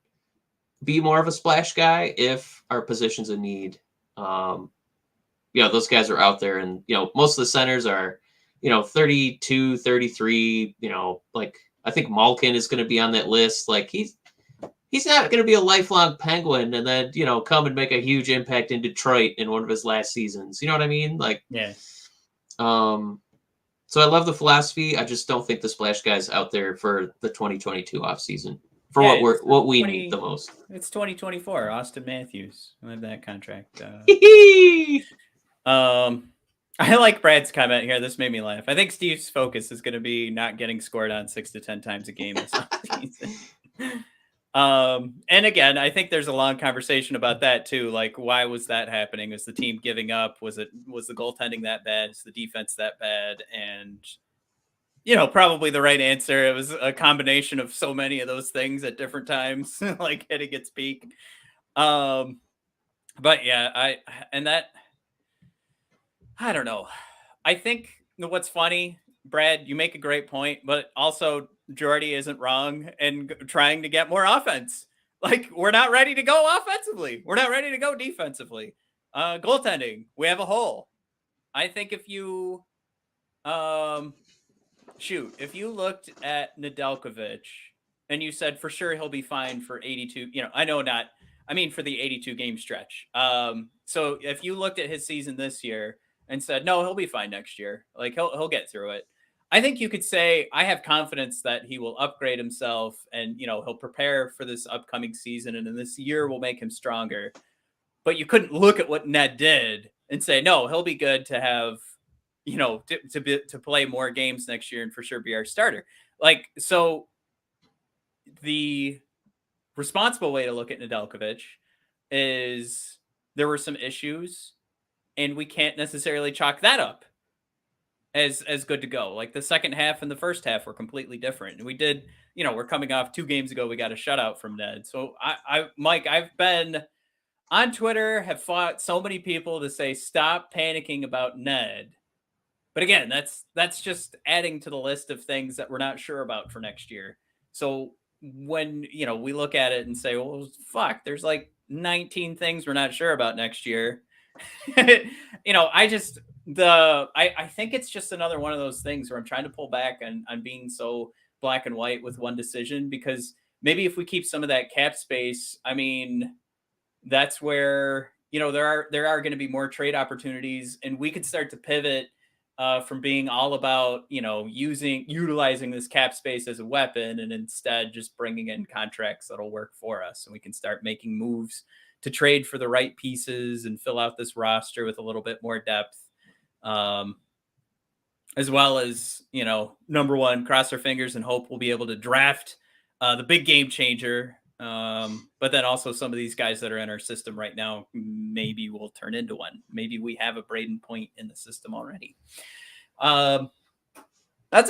be more of a splash guy if our position's a need. Those guys are out there, and most of the centers are 32, 33. Like I think Malkin is going to be on that list. Like he's not going to be a lifelong Penguin and then come and make a huge impact in Detroit in one of his last seasons. You know what I mean? Like yeah. So I love the philosophy. I just don't think the splash guy's out there for the 2022 offseason for what we need the most. It's 2024. Austin Matthews. I have that contract. I like Brad's comment here. This made me laugh. I think Steve's focus is going to be not getting scored on 6 to 10 times a game this season. And again, I think there's a long conversation about that too. Like, why was that happening? Was the team giving up? Was the goaltending that bad? Is the defense that bad? And probably the right answer. It was a combination of so many of those things at different times, like hitting its peak. But yeah, I don't know. I think what's funny, Brad, you make a great point, but also Jordy isn't wrong in trying to get more offense. Like, we're not ready to go offensively. We're not ready to go defensively. Goaltending, we have a hole. I think if you if you looked at Nedeljkovic and you said for sure he'll be fine for 82, for the 82 game stretch. So if you looked at his season this year and said, no, he'll be fine next year, like he'll get through it, I think you could say I have confidence that he will upgrade himself and, he'll prepare for this upcoming season. And then this year will make him stronger. But you couldn't look at what Ned did and say, no, he'll be good to have, to play more games next year and for sure be our starter. Like, so the responsible way to look at Nedeljkovic is there were some issues and we can't necessarily chalk that up as good to go. Like the second half and the first half were completely different. And we did, we're coming off 2 games ago. We got a shutout from Ned. So Mike, I've been on Twitter, have fought so many people to say, stop panicking about Ned. But again, that's just adding to the list of things that we're not sure about for next year. So when, we look at it and say, well, fuck, there's like 19 things we're not sure about next year. I think it's just another one of those things where I'm trying to pull back on being so black and white with one decision, because maybe if we keep some of that cap space, I mean, that's where, there are going to be more trade opportunities, and we could start to pivot from being all about, utilizing this cap space as a weapon, and instead just bringing in contracts that'll work for us. And we can start making moves to trade for the right pieces and fill out this roster with a little bit more depth. As well as, number one, cross our fingers and hope we'll be able to draft the big game changer. But then also some of these guys that are in our system right now, maybe will turn into one. Maybe we have a Braden Point in the system already. That's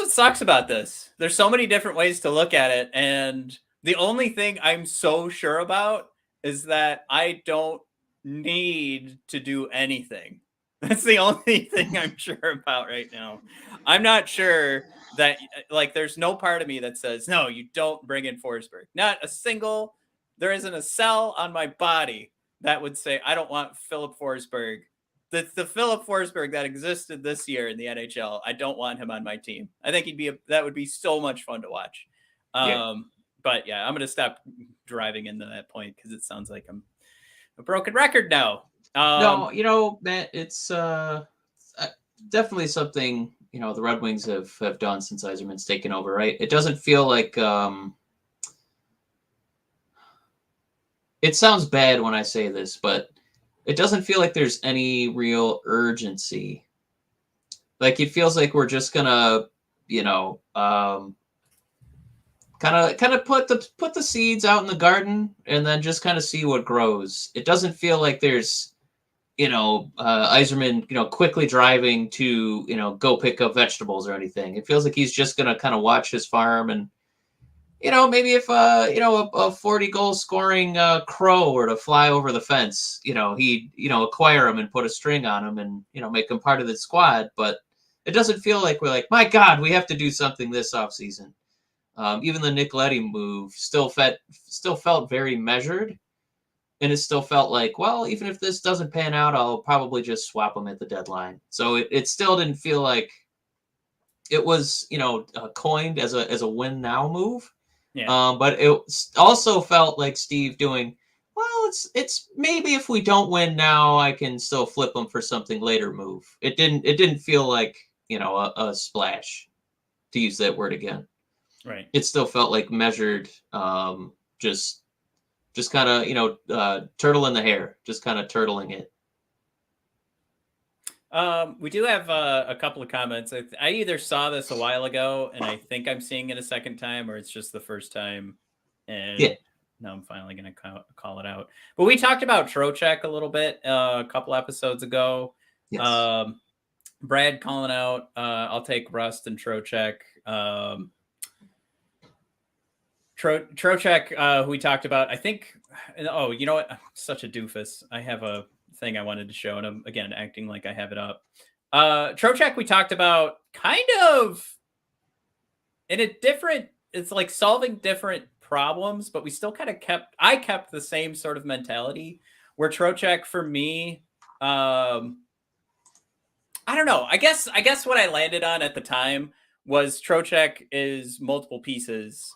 what sucks about this. There's so many different ways to look at it. And the only thing I'm so sure about is that I don't need to do anything. That's the only thing I'm sure about right now. I'm not sure that, like, there's no part of me that says, no, you don't bring in Forsberg. Not a single, there isn't a cell on my body that would say, I don't want Filip Forsberg. The Filip Forsberg that existed this year in the NHL, I don't want him on my team. I think that would be so much fun to watch. Yeah. But yeah, I'm going to stop driving into that point because it sounds like I'm a broken record now. No, Matt, it's definitely something, the Red Wings have done since Yzerman's taken over, right? It doesn't feel like it sounds bad when I say this, but it doesn't feel like there's any real urgency. Like it feels like we're just gonna, kind of put the seeds out in the garden and then just kind of see what grows. It doesn't feel like there's, Yzerman, quickly driving to, go pick up vegetables or anything. It feels like he's just gonna kind of watch his farm and, maybe if a 40 goal scoring crow were to fly over the fence, he'd acquire him and put a string on him and make him part of the squad. But it doesn't feel like we're like, my God, we have to do something this offseason. Even the Nick Leddy move still felt very measured, and it still felt like, well, even if this doesn't pan out, I'll probably just swap him at the deadline. So it still didn't feel like it was coined as a win now move. Yeah. But it also felt like Steve doing, well, it's maybe if we don't win now, I can still flip them for something later move. It didn't feel like, a splash, to use that word again. Right. It still felt like measured, just kind of, turtle in the hair, just kind of turtling it. We do have a couple of comments. I either saw this a while ago and I think I'm seeing it a second time, or it's just the first time. And now I'm finally going to call it out. But we talked about Trocheck a little bit a couple episodes ago. Yes. Brad calling out, I'll take Rust and Trocheck. Trocheck, who we talked about, I think, oh, you know what? I'm such a doofus. I have a thing I wanted to show, and I'm again acting like I have it up. Trocheck, we talked about kind of in a different, it's like solving different problems, but we still kind of I kept the same sort of mentality where Trocheck for me, I don't know. I guess what I landed on at the time was Trocheck is multiple pieces,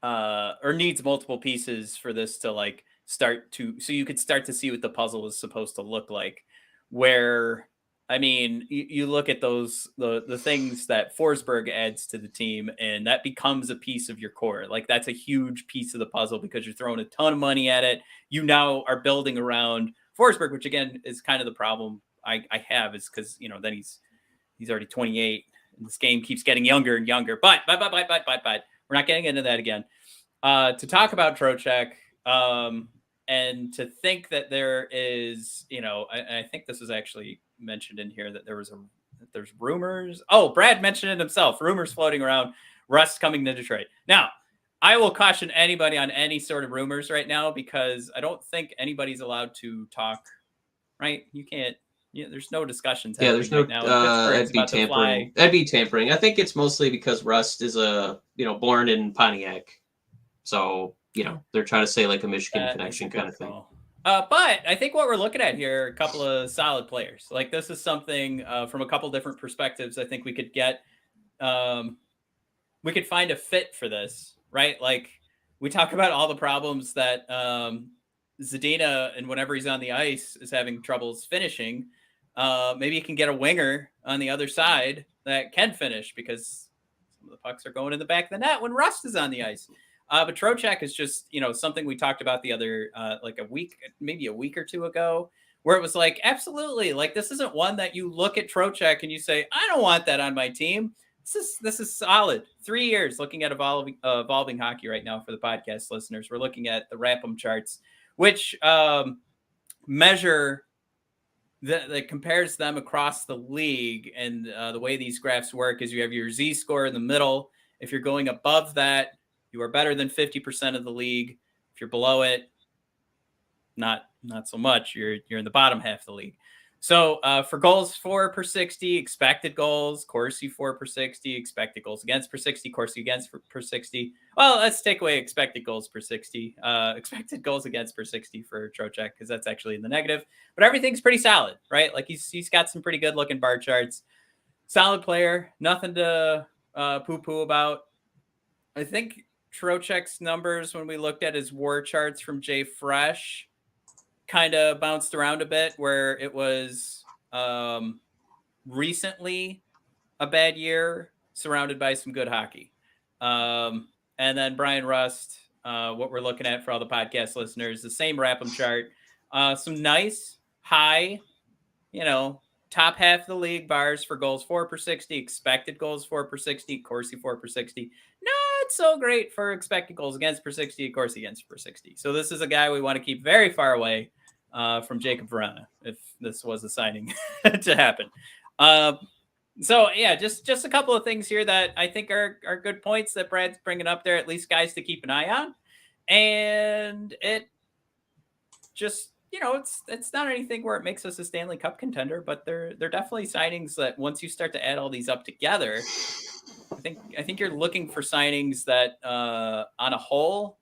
or needs multiple pieces for this to like start to, so you could start to see what the puzzle is supposed to look like. Where, I mean, you look at those, the things that Forsberg adds to the team, and that becomes a piece of your core. Like that's a huge piece of the puzzle because you're throwing a ton of money at it. You now are building around Forsberg, which again is kind of the problem I have, is because, then he's already 28 and this game keeps getting younger and younger. But we're not getting into that again. To talk about Trocheck, and to think that there is, I think this was actually mentioned in here that there's rumors. Oh, Brad mentioned it himself. Rumors floating around. Rust coming to Detroit. Now, I will caution anybody on any sort of rumors right now because I don't think anybody's allowed to talk. Right? You can't. There's no discussions. Yeah, there's no. Right now. That'd be tampering. That'd be tampering. I think it's mostly because Rust is born in Pontiac, so they're trying to say like a Michigan connection kind of thing. But I think what we're looking at here, a couple of solid players. Like this is something from a couple different perspectives. I think we could get, we could find a fit for this, right? Like we talk about all the problems that Zadina, and whenever he's on the ice, is having troubles finishing. Maybe you can get a winger on the other side that can finish because some of the pucks are going in the back of the net when Rust is on the ice. But Trocheck is just, something we talked about the other, like maybe a week or two ago, where it was like, absolutely, like this isn't one that you look at Trocheck and you say, I don't want that on my team. This is solid. 3 years looking at evolving hockey right now for the podcast listeners. We're looking at the Rap'em charts, which measure that compares them across the league. And the way these graphs work is you have your Z score in the middle. If you're going above that, you are better than 50% of the league. If you're below it, not so much. You're in the bottom half of the league. So for goals for per 60, expected goals, Corsi for per 60, expected goals against per 60, Corsi against per 60. Well, let's take away expected goals per 60, expected goals against per 60 for Trocheck, because that's actually in the negative. But everything's pretty solid, right? Like he's got some pretty good looking bar charts. Solid player, nothing to poo-poo about. I think Trocheck's numbers when we looked at his war charts from Jay Fresh kind of bounced around a bit, where it was recently a bad year surrounded by some good hockey. And then Brian Rust, what we're looking at for all the podcast listeners, the same Rapham chart, some nice high, top half of the league bars for goals for per 60, expected goals for per 60, Corsi for per 60. Not so great for expected goals against per 60, Corsi against per 60. So this is a guy we want to keep very far away from Jacob Verana if this was a signing to happen. So yeah, just a couple of things here that I think are good points that Brad's bringing up there, at least guys to keep an eye on. And it just, it's not anything where it makes us a Stanley Cup contender, but they're definitely signings that once you start to add all these up together, I think you're looking for signings that on a whole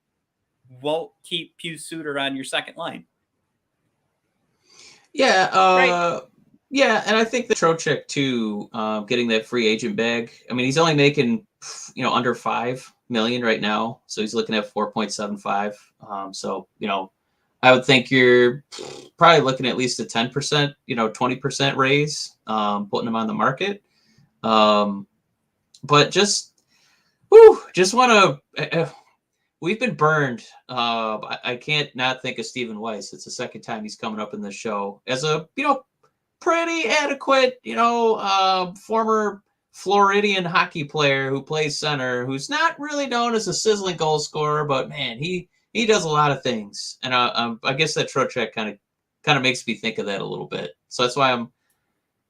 won't keep Pius Suter on your second line. Yeah, right. Yeah, and I think the Trocheck too, getting that free agent bag. I mean, he's only making under $5 million right now, so he's looking at 4.75. So I would think you're probably looking at least a 10%, 20% raise, putting him on the market. But just want to. We've been burned. I can't not think of Stephen Weiss. It's the second time he's coming up in the show as a pretty adequate, former Floridian hockey player who plays center, who's not really known as a sizzling goal scorer, but man, he does a lot of things, and I guess that Trocheck kind of makes me think of that a little bit. So that's why I'm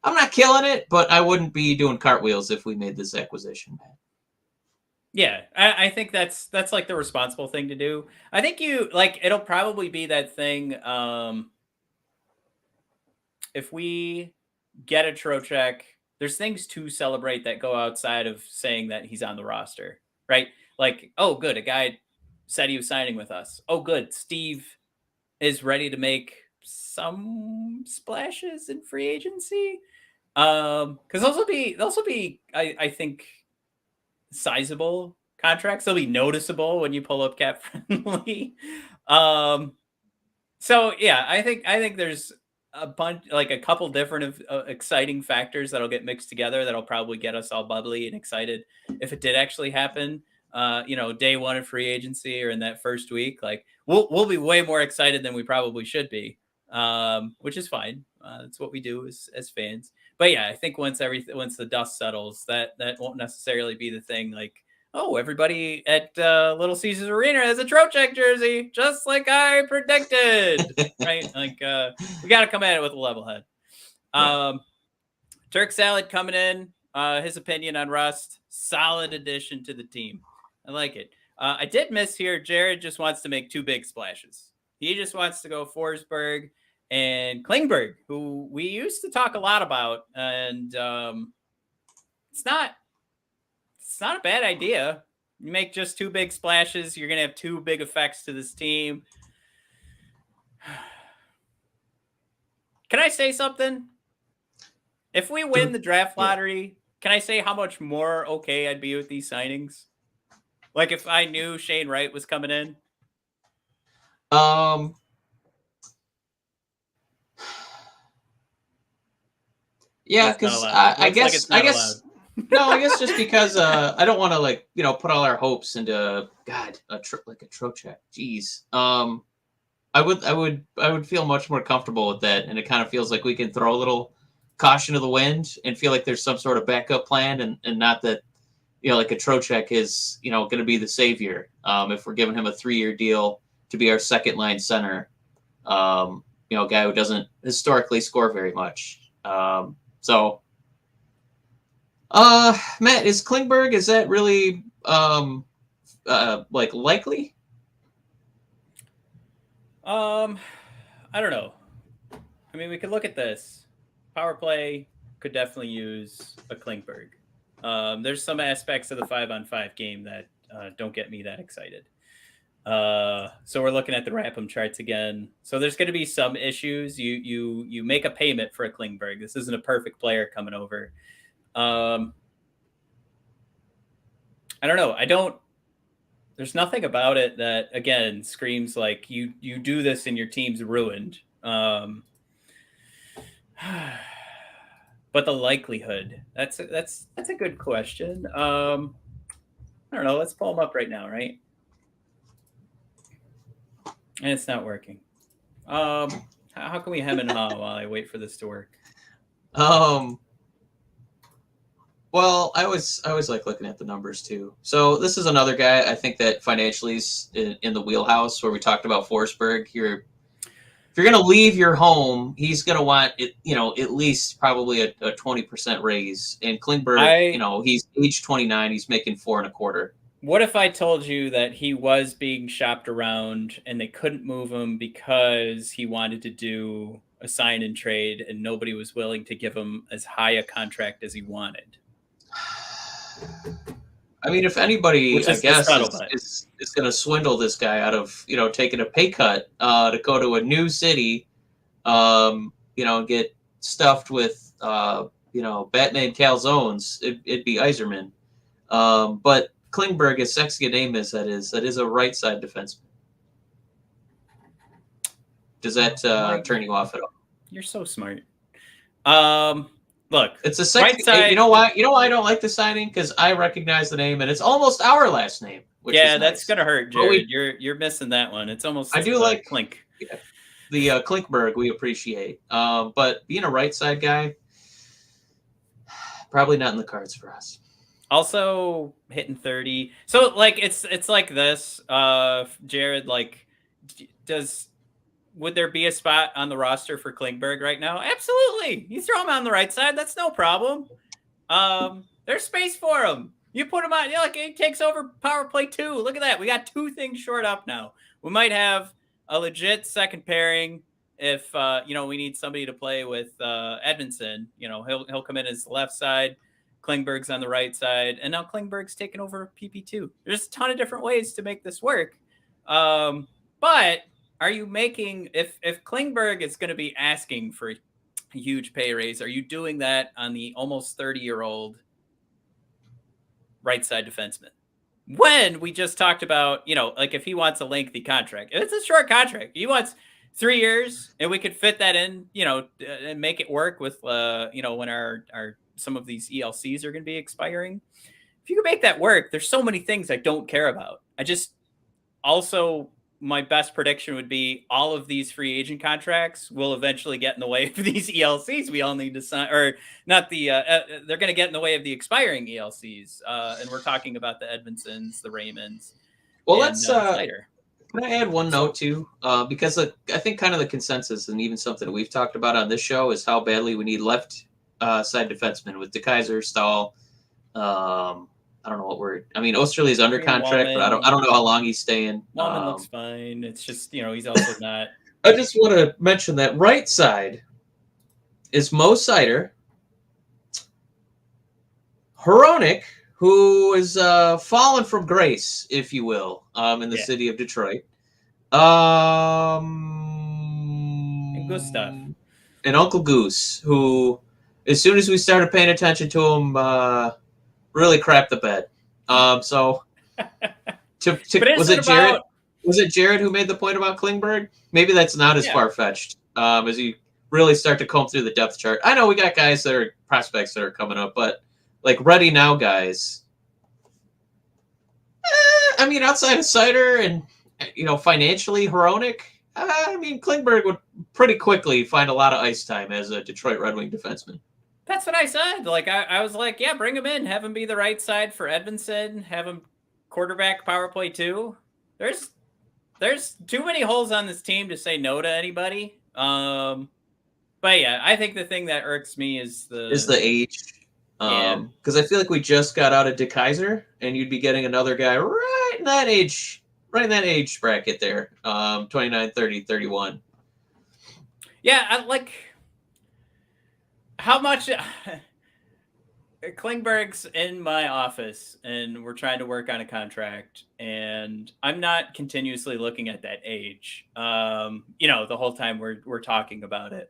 not killing it, but I wouldn't be doing cartwheels if we made this acquisition, man. Yeah, I think that's like the responsible thing to do. I think it'll probably be that thing. If we get a Trocheck, there's things to celebrate that go outside of saying that he's on the roster, right? Like, oh, good, a guy said he was signing with us. Oh, good, Steve is ready to make some splashes in free agency. Because those will be, I think, sizable contracts. They'll be noticeable when you pull up cap friendly. So yeah, I think there's a bunch, like a couple different exciting factors that'll get mixed together that'll probably get us all bubbly and excited if it did actually happen. Day one of free agency or in that first week, like we'll be way more excited than we probably should be, which is fine. That's what we do as fans. But yeah, I think once the dust settles, that won't necessarily be the thing. Like, oh, everybody at Little Caesars Arena has a Trocheck jersey, just like I predicted, right? Like, we got to come at it with a level head. Turk Salad coming in, his opinion on Rust, solid addition to the team. I like it. I did miss here, Jared just wants to make two big splashes. He just wants to go Forsberg and Klingberg, who we used to talk a lot about, and it's not a bad idea. You make just two big splashes, you're gonna have two big effects to this team. Can I say something? If we win the draft lottery, can I say how much more okay I'd be with these signings? Like if I knew Shane Wright was coming in. Yeah, because I guess no, I guess just because I don't want to put all our hopes into a Trocheck. Jeez, I would feel much more comfortable with that, and it kind of feels like we can throw a little caution to the wind and feel like there's some sort of backup plan, and not that like a Trocheck is going to be the savior. If we're giving him a 3-year deal to be our second line center, a guy who doesn't historically score very much. So, Matt, is Klingberg, is that really likely? I don't know. I mean, we could look at this. Power play could definitely use a Klingberg. There's some aspects of the 5-on-5 game that don't get me that excited. So we're looking at the Rapham charts again. So there's going to be some issues. You make a payment for a Klingberg. This isn't a perfect player coming over. I don't know. there's nothing about it that, again, screams like you do this and your team's ruined. But the likelihood, that's a good question. I don't know. Let's pull them up right now, right? And it's not working. How can we hem and haw while I wait for this to work? Well, I was like looking at the numbers too. So this is another guy I think that financially is in the wheelhouse where we talked about Forsberg. If you're going to leave your home, he's going to want it, at least probably a 20% raise. And Klingberg, he's age 29, he's making 4.25. What if I told you that he was being shopped around and they couldn't move him because he wanted to do a sign and trade and nobody was willing to give him as high a contract as he wanted? I mean, if anody, I guess, is going to swindle this guy out of, taking a pay cut to go to a new city, get stuffed with, Batman calzones, it'd be Yzerman. But Klingberg, as sexy a name as that is a right side defenseman. Does that turn you off at all? You're so smart. Look, it's a sexy. Right side. You know why? You know why I don't like the signing? Because I recognize the name, and it's almost our last name. Which is nice. That's gonna hurt, Jared. You're missing that one. It's almost. I do like Klink. Yeah. The Klingberg we appreciate, but being a right side guy, probably not in the cards for us. Also hitting 30. So it's like this, Jared. Would there be a spot on the roster for Klingberg right now? Absolutely. You throw him on the right side. That's no problem. There's space for him. You put him on. He takes over power play 2. Look at that. We got 2 things short up now. We might have a legit second pairing if, we need somebody to play with Edmondson. He'll come in as the left side. Klingberg's on the right side. And now Klingberg's taking over PP2. There's a ton of different ways to make this work. But are you making, if Klingberg is going to be asking for a huge pay raise, are you doing that on the almost 30-year-old right side defenseman? When we just talked about, if he wants a lengthy contract, if it's a short contract, he wants 3 years and we could fit that in, and make it work with, when our some of these ELCs are going to be expiring. If you can make that work, there's so many things I don't care about. My best prediction would be all of these free agent contracts will eventually get in the way of these ELCs we all need to sign, or not they're going to get in the way of the expiring ELCs. And we're talking about the Edmondsons, the Raymonds. Well, let's, Seider. Can I add one note too? Because I think kind of the consensus, and even something that we've talked about on this show, is how badly we need left side defensemen with DeKeyser, Stahl, I don't know what word. I mean, Osterley's under contract, but I don't know how long he's staying. Wallman looks fine. It's just, he's also not. I just want to mention that right side is Mo Seider, Hronek, who is fallen from grace, if you will, in the city of Detroit. And Gustav. And Uncle Goose, who, as soon as we started paying attention to him, really crapped the bed. Was it Jared? Was it Jared who made the point about Klingberg? Maybe that's not as far-fetched as you really start to comb through the depth chart. I know we got guys that are prospects that are coming up, but ready now guys. Outside of Seider and financially Hronek, Klingberg would pretty quickly find a lot of ice time as a Detroit Red Wing defenseman. That's what I said. I was like, yeah, bring him in. Have him be the right side for Edmondson. Have him quarterback power play 2. There's too many holes on this team to say no to anybody. But yeah, I think the thing that irks me is the age. Because I feel like we just got out of DeKeyser, and you'd be getting another guy right in that age bracket there, 29, 30, 31. Yeah, how much Klingberg's in my office and we're trying to work on a contract and I'm not continuously looking at that age. The whole time we're talking about it.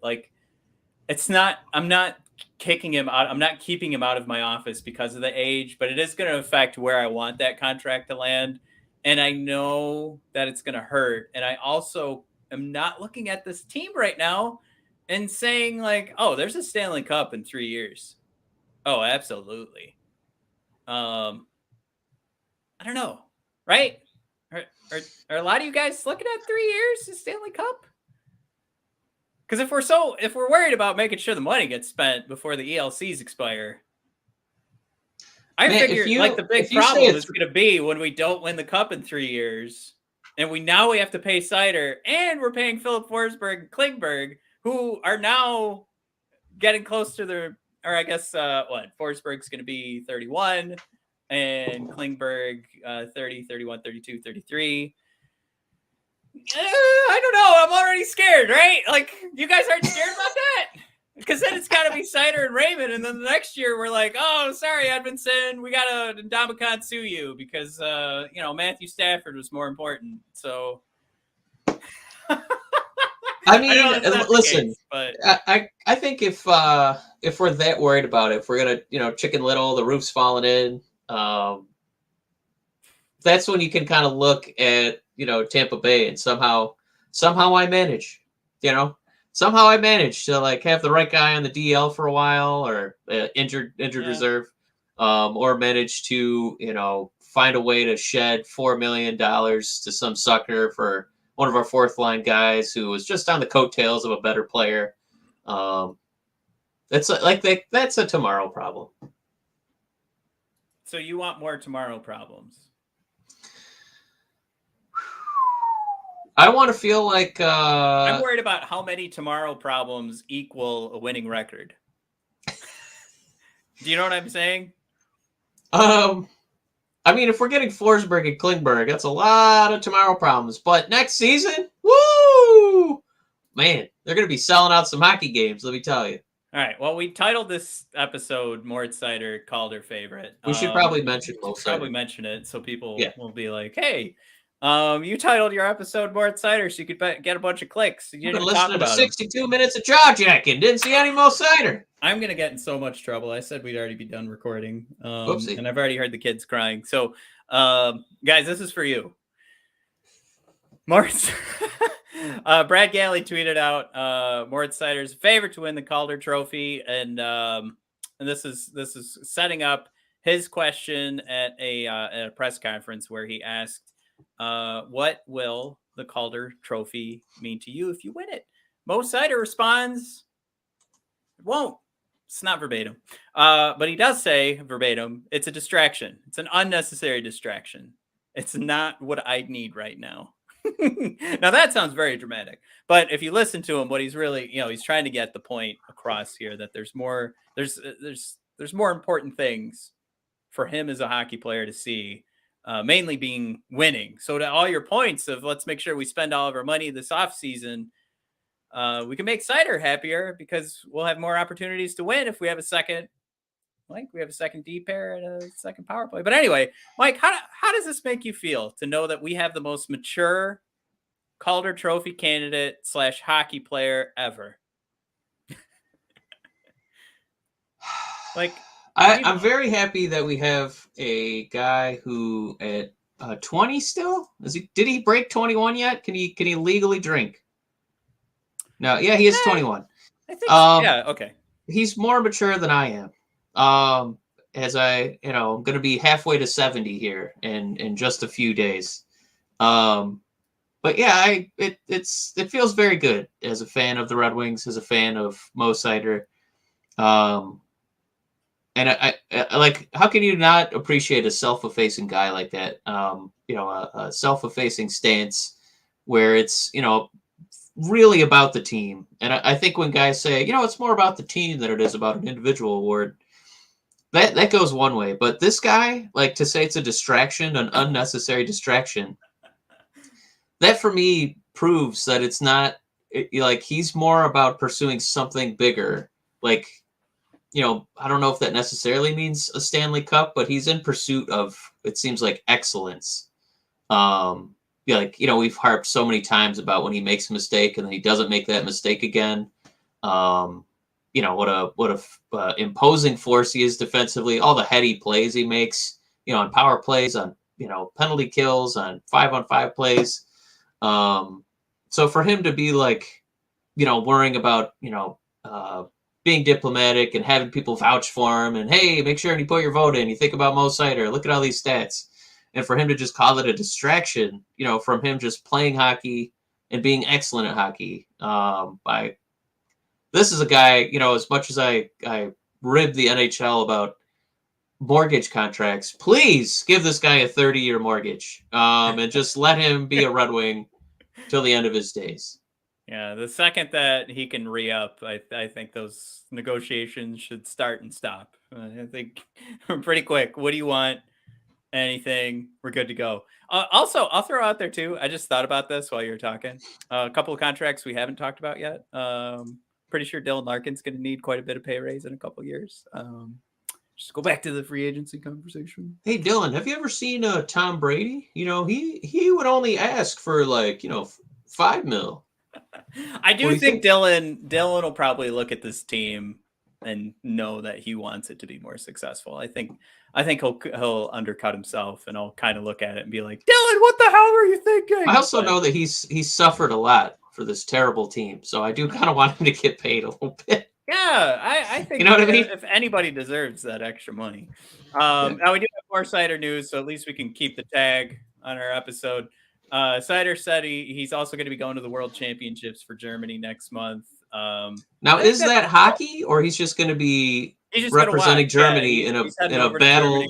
I'm not kicking him out. I'm not keeping him out of my office because of the age, but it is going to affect where I want that contract to land. And I know that it's going to hurt. And I also am not looking at this team right now and saying like, oh, there's a Stanley Cup in 3 years. Oh, absolutely. I don't know, right? Are a lot of you guys looking at 3 years the Stanley Cup? Because if we're worried about making sure the money gets spent before the ELCs expire, I figure like the big problem is going to be when we don't win the cup in 3 years, and we have to pay Seider, and we're paying Filip Forsberg and Klingberg, who are now getting close to their, or I guess Forsberg's going to be 31, and Klingberg 30, 31, 32, 33. I don't know. I'm already scared, right? Like, you guys aren't scared about that? Because then it's got to be Seider and Raymond, and then the next year we're like, oh, sorry, Edmondson, we got to Ndamukong sue you because, Matthew Stafford was more important. So, I mean, listen, but I think if we're that worried about it, if we're gonna, Chicken Little, the roof's falling in, that's when you can kind of look at, Tampa Bay and somehow I manage, somehow I managed to like have the right guy on the DL for a while, or injured reserve, or manage to find a way to shed $4 million to some sucker for one of our fourth line guys who was just on the coattails of a better player. That's a tomorrow problem. So you want more tomorrow problems? I want to feel like I'm worried about how many tomorrow problems equal a winning record. Do you know what I'm saying? I mean, if we're getting Forsberg and Klingberg, that's a lot of tomorrow problems. But next season, woo! Man, they're going to be selling out some hockey games, let me tell you. All right. Well, we titled this episode Moritz Seider Calder Favorite. We should probably mention Moritz Seider. Probably mention it so people will be like, hey, you titled your episode Moritz Seider so you could get a bunch of clicks. You didn't listen to 62 minutes of jaw jacking. Didn't see any Moritz Seider. I'm going to get in so much trouble. I said we'd already be done recording. And I've already heard the kids crying. So, guys, this is for you. Moritz. Brad Galley tweeted out Moritz Seider's favorite to win the Calder Trophy. And this is setting up his question at a press conference where he asked, what will the Calder Trophy mean to you if you win it? Mo Seider responds, it won't. It's not verbatim. But he does say verbatim, it's a distraction. It's an unnecessary distraction. It's not what I need right now. Now that sounds very dramatic. But if you listen to him, what he's really, he's trying to get the point across here that there's more important things for him as a hockey player to see. Mainly being winning. So to all your points of let's make sure we spend all of our money this offseason, we can make Seider happier because we'll have more opportunities to win if we have a second D pair and a second power play. But anyway, Mike, how does this make you feel to know that we have the most mature Calder Trophy candidate / hockey player ever? I'm very happy that we have a guy who at 20 still did he break 21 yet? Can he legally drink? No, yeah, he is 21. I think okay. He's more mature than I am. As I'm going to be halfway to 70 here in just a few days. But yeah, it feels very good as a fan of the Red Wings, as a fan of Mo Seider. And I like, how can you not appreciate a self-effacing guy like that? A self-effacing stance where it's, really about the team. And I think when guys say, it's more about the team than it is about an individual award, that goes one way. But this guy, like, to say it's a distraction, an unnecessary distraction, that for me proves that it's not like he's more about pursuing something bigger. Like, I don't know if that necessarily means a Stanley Cup, but he's in pursuit of, it seems like, excellence. We've harped so many times about when he makes a mistake and then he doesn't make that mistake again. What a imposing force he is defensively, all the heady plays he makes, on power plays, on penalty kills on 5-on-5 plays. So for him to be like, worrying about, being diplomatic and having people vouch for him and, hey, make sure you put your vote in. You think about Mo Seider. Look at all these stats. And for him to just call it a distraction, from him just playing hockey and being excellent at hockey. This is a guy, as much as I rib the NHL about mortgage contracts, please give this guy a 30-year mortgage and just let him be a Red Wing till the end of his days. Yeah, the second that he can re-up, I think those negotiations should start and stop. I think pretty quick. What do you want? Anything? We're good to go. Also, I'll throw out there too. I just thought about this while you were talking. A couple of contracts we haven't talked about yet. Pretty sure Dylan Larkin's going to need quite a bit of pay raise in a couple of years. Just go back to the free agency conversation. Hey, Dylan, have you ever seen Tom Brady? He would only ask for $5 million. I do think Dylan will probably look at this team and know that he wants it to be more successful. I think he'll undercut himself, and I'll kind of look at it and be like, Dylan, what the hell were you thinking? I also know that he's suffered a lot for this terrible team, so I do kind of want him to get paid a little bit. Yeah, I think what I mean? If anybody deserves that extra money. Now we do have more Seider news, so at least we can keep the tag on our episode. Seider said he's also going to be going to the World Championships for Germany next month. Now, is that hockey, or he's just going to be representing Germany in a battle?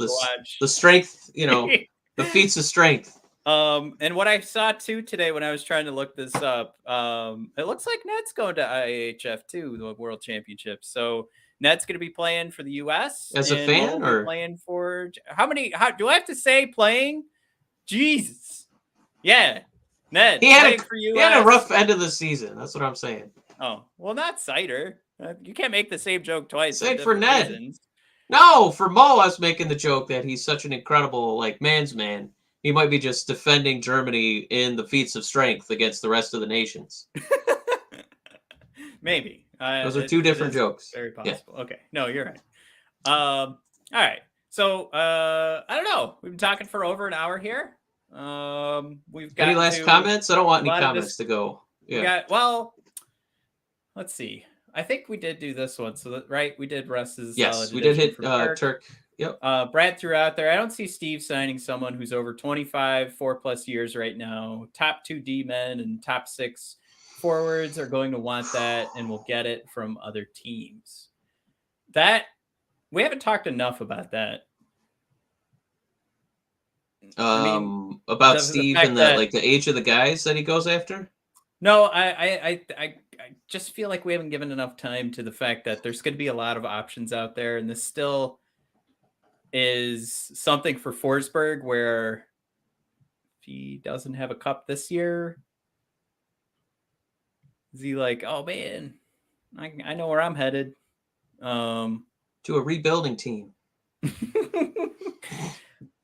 The strength, the feats of strength. And what I saw too today when I was trying to look this up, it looks like Ned's going to IHF too, the World Championships. So Ned's going to be playing for the U.S. as a fan, or playing for how do I have to say playing? Jesus. Yeah, Ned. He had a rough end of the season. That's what I'm saying. Oh, well, not Seider. You can't make the same joke twice. Say it for Ned. Reasons. No, for Mo, I was making the joke that he's such an incredible man's man. He might be just defending Germany in the feats of strength against the rest of the nations. Maybe. Those are two different jokes. Very possible. Yeah. Okay. No, you're right. All right. So, I don't know. We've been talking for over an hour here. We've got any last comments? I don't want any comments to go. Yeah. Let's see. I think we did do this one. So right, we did Russ's. Yes, we did hit Turk. Yep. Brad threw out there. I don't see Steve signing someone who's over 25, 4+ years right now. Top 2 D men and top 6 forwards are going to want that, and will get it from other teams. That we haven't talked enough about that. About Steve and the age of the guys that he goes after. No, I just feel like we haven't given enough time to the fact that there's going to be a lot of options out there, and this still is something for Forsberg where if he doesn't have a cup this year, is he like, oh man, I know where I'm headed, to a rebuilding team.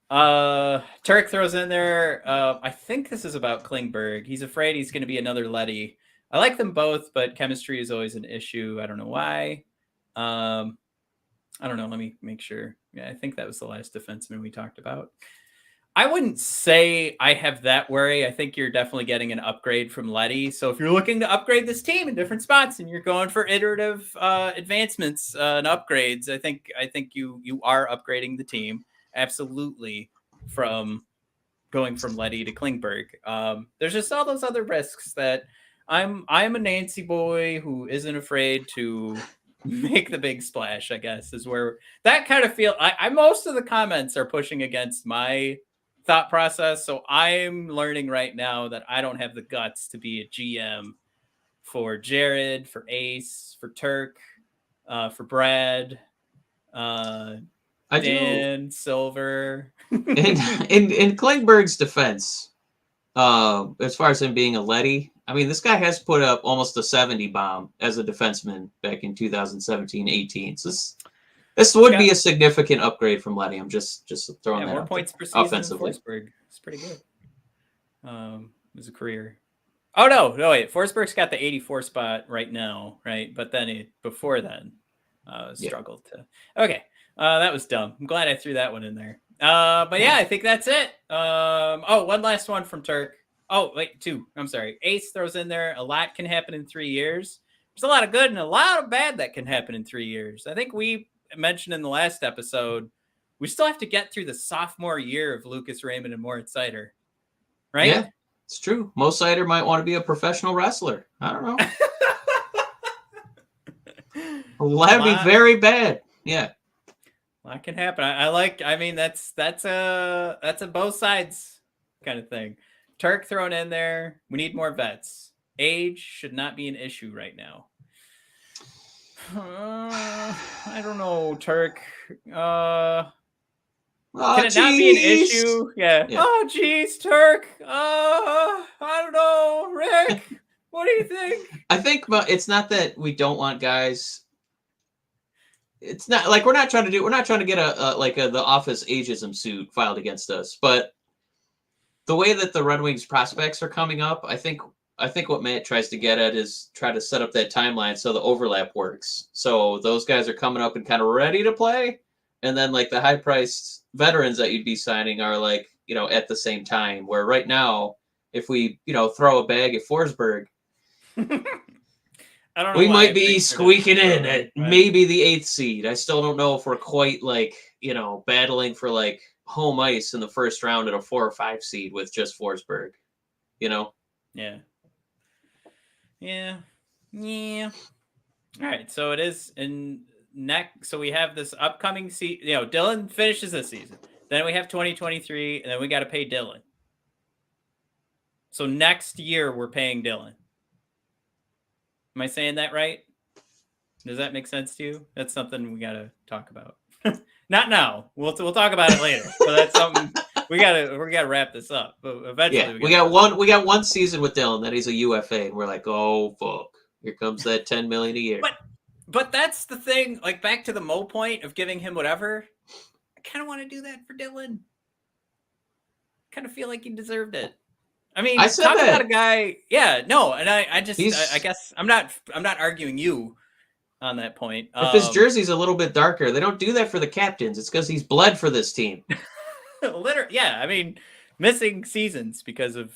Turk throws in there. I think this is about Klingberg. He's afraid he's going to be another Letty. I like them both, but chemistry is always an issue. I don't know why. I don't know. Let me make sure. Yeah, I think that was the last defenseman we talked about. I wouldn't say I have that worry. I think you're definitely getting an upgrade from Letty. So if you're looking to upgrade this team in different spots and you're going for iterative advancements and upgrades, I think you are upgrading the team. Absolutely, from going from Letty to Klingberg. There's just all those other risks that I'm a Nancy boy who isn't afraid to make the big splash, I guess, is where that kind of feel. I most of the comments are pushing against my thought process. So I'm learning right now that I don't have the guts to be a GM for Jared, for Ace, for Turk, for Brad, Dan, Silver. in Klingberg's defense, as far as him being a Letty, I mean, this guy has put up almost a 70 bomb as a defenseman back in 2017-18. So this would be a significant upgrade from Letty. I'm just throwing that more out points per season. Offensively, Forsberg. It's pretty good. As a career. Oh no, wait. Forsberg's got the 84 spot right now, right? But then before then, struggled to. Okay. That was dumb. I'm glad I threw that one in there. But yeah, I think that's it. One last one from Turk. Oh, wait, 2. I'm sorry. Ace throws in there. A lot can happen in 3 years. There's a lot of good and a lot of bad that can happen in 3 years. I think we mentioned in the last episode, we still have to get through the sophomore year of Lucas Raymond and Moritz Seider. Right? Yeah, it's true. Mo Seider might want to be a professional wrestler. I don't know. Well, that'd be very bad. Yeah. A lot can happen. I mean, that's a both sides kind of thing. Turk thrown in there. We need more vets. Age should not be an issue right now. I don't know, Turk. Can it not be an issue? Yeah. Oh, geez, Turk. I don't know, Rick. What do you think? I think it's not that we don't want guys. It's not like we're not trying to get the Office ageism suit filed against us, but the way that the Red Wings prospects are coming up, I think what Matt tries to get at is try to set up that timeline so the overlap works. So those guys are coming up and kind of ready to play, and then like the high-priced veterans that you'd be signing are like, at the same time. Where right now, if we, throw a bag at Forsberg, I don't know, we might be squeaking in at maybe the 8th seed. I still don't know if we're quite battling for home ice in the first round at a 4 or 5 seed with just Forsberg. Yeah. All right, so it is in next. So we have this upcoming season. Dylan finishes this season. Then we have 2023, and then we got to pay Dylan. So next year we're paying Dylan. Am I saying that right? Does that make sense to you? That's something we got to talk about. Not now. We'll talk about it later. But that's something we gotta wrap this up. But eventually, we got one season with Dylan that he's a UFA, and we're like, oh fuck, here comes that $10 million a year. But that's the thing. Like back to the Mo point of giving him whatever. I kind of want to do that for Dylan. Kind of feel like he deserved it. I mean, talk about a guy. Yeah, no, and I guess I'm not arguing you on that point. If his jersey's a little bit darker, they don't do that for the captains. It's because he's bled for this team. Yeah. I mean, missing seasons because of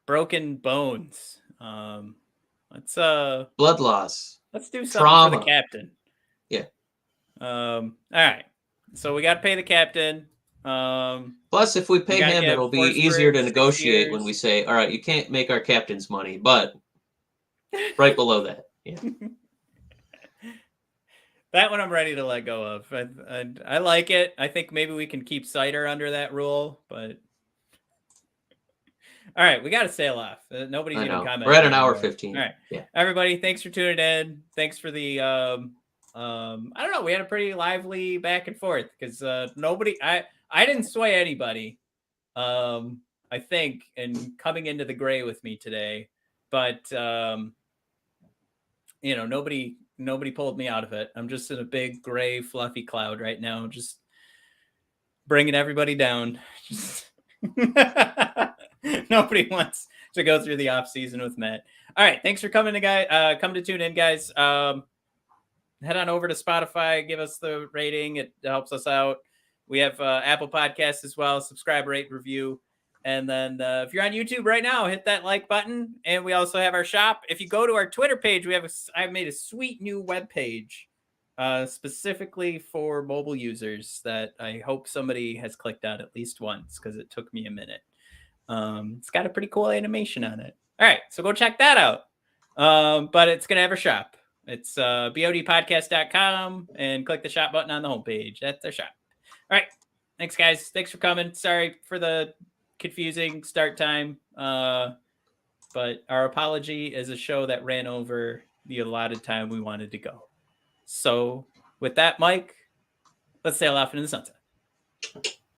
broken bones. Let's blood loss. Let's do something for the captain. Yeah. All right. So we got to pay the captain. Plus, if we pay him, it'll be easier to negotiate when we say, all right, you can't make our captain's money, but right below that. Yeah. That one I'm ready to let go of. I like it. I think maybe we can keep Seider under that rule, but all right, we got to sail off. Nobody's even commenting. We're at an hour 15. All right. Yeah. Everybody, thanks for tuning in. Thanks for the I don't know, we had a pretty lively back and forth because nobody I didn't sway anybody. I think, and coming into the gray with me today, but nobody pulled me out of it. I'm just in a big gray fluffy cloud right now, just bringing everybody down. Nobody wants to go through the off season with Matt. All right, thanks for coming to tune in, guys. Head on over to Spotify, give us the rating. It helps us out. We have Apple Podcasts as well. Subscribe, rate, review. And then if you're on YouTube right now, hit that like button. And we also have our shop. If you go to our Twitter page, I've made a sweet new web page specifically for mobile users that I hope somebody has clicked on at least once because it took me a minute. It's got a pretty cool animation on it. All right, so go check that out. But it's going to have a shop. It's bodpodcast.com and click the shop button on the homepage. That's our shop. All right. Thanks, guys. Thanks for coming. Sorry for the confusing start time. But our apology is a show that ran over the allotted time we wanted to go. So with that, Mike, let's sail off into the sunset.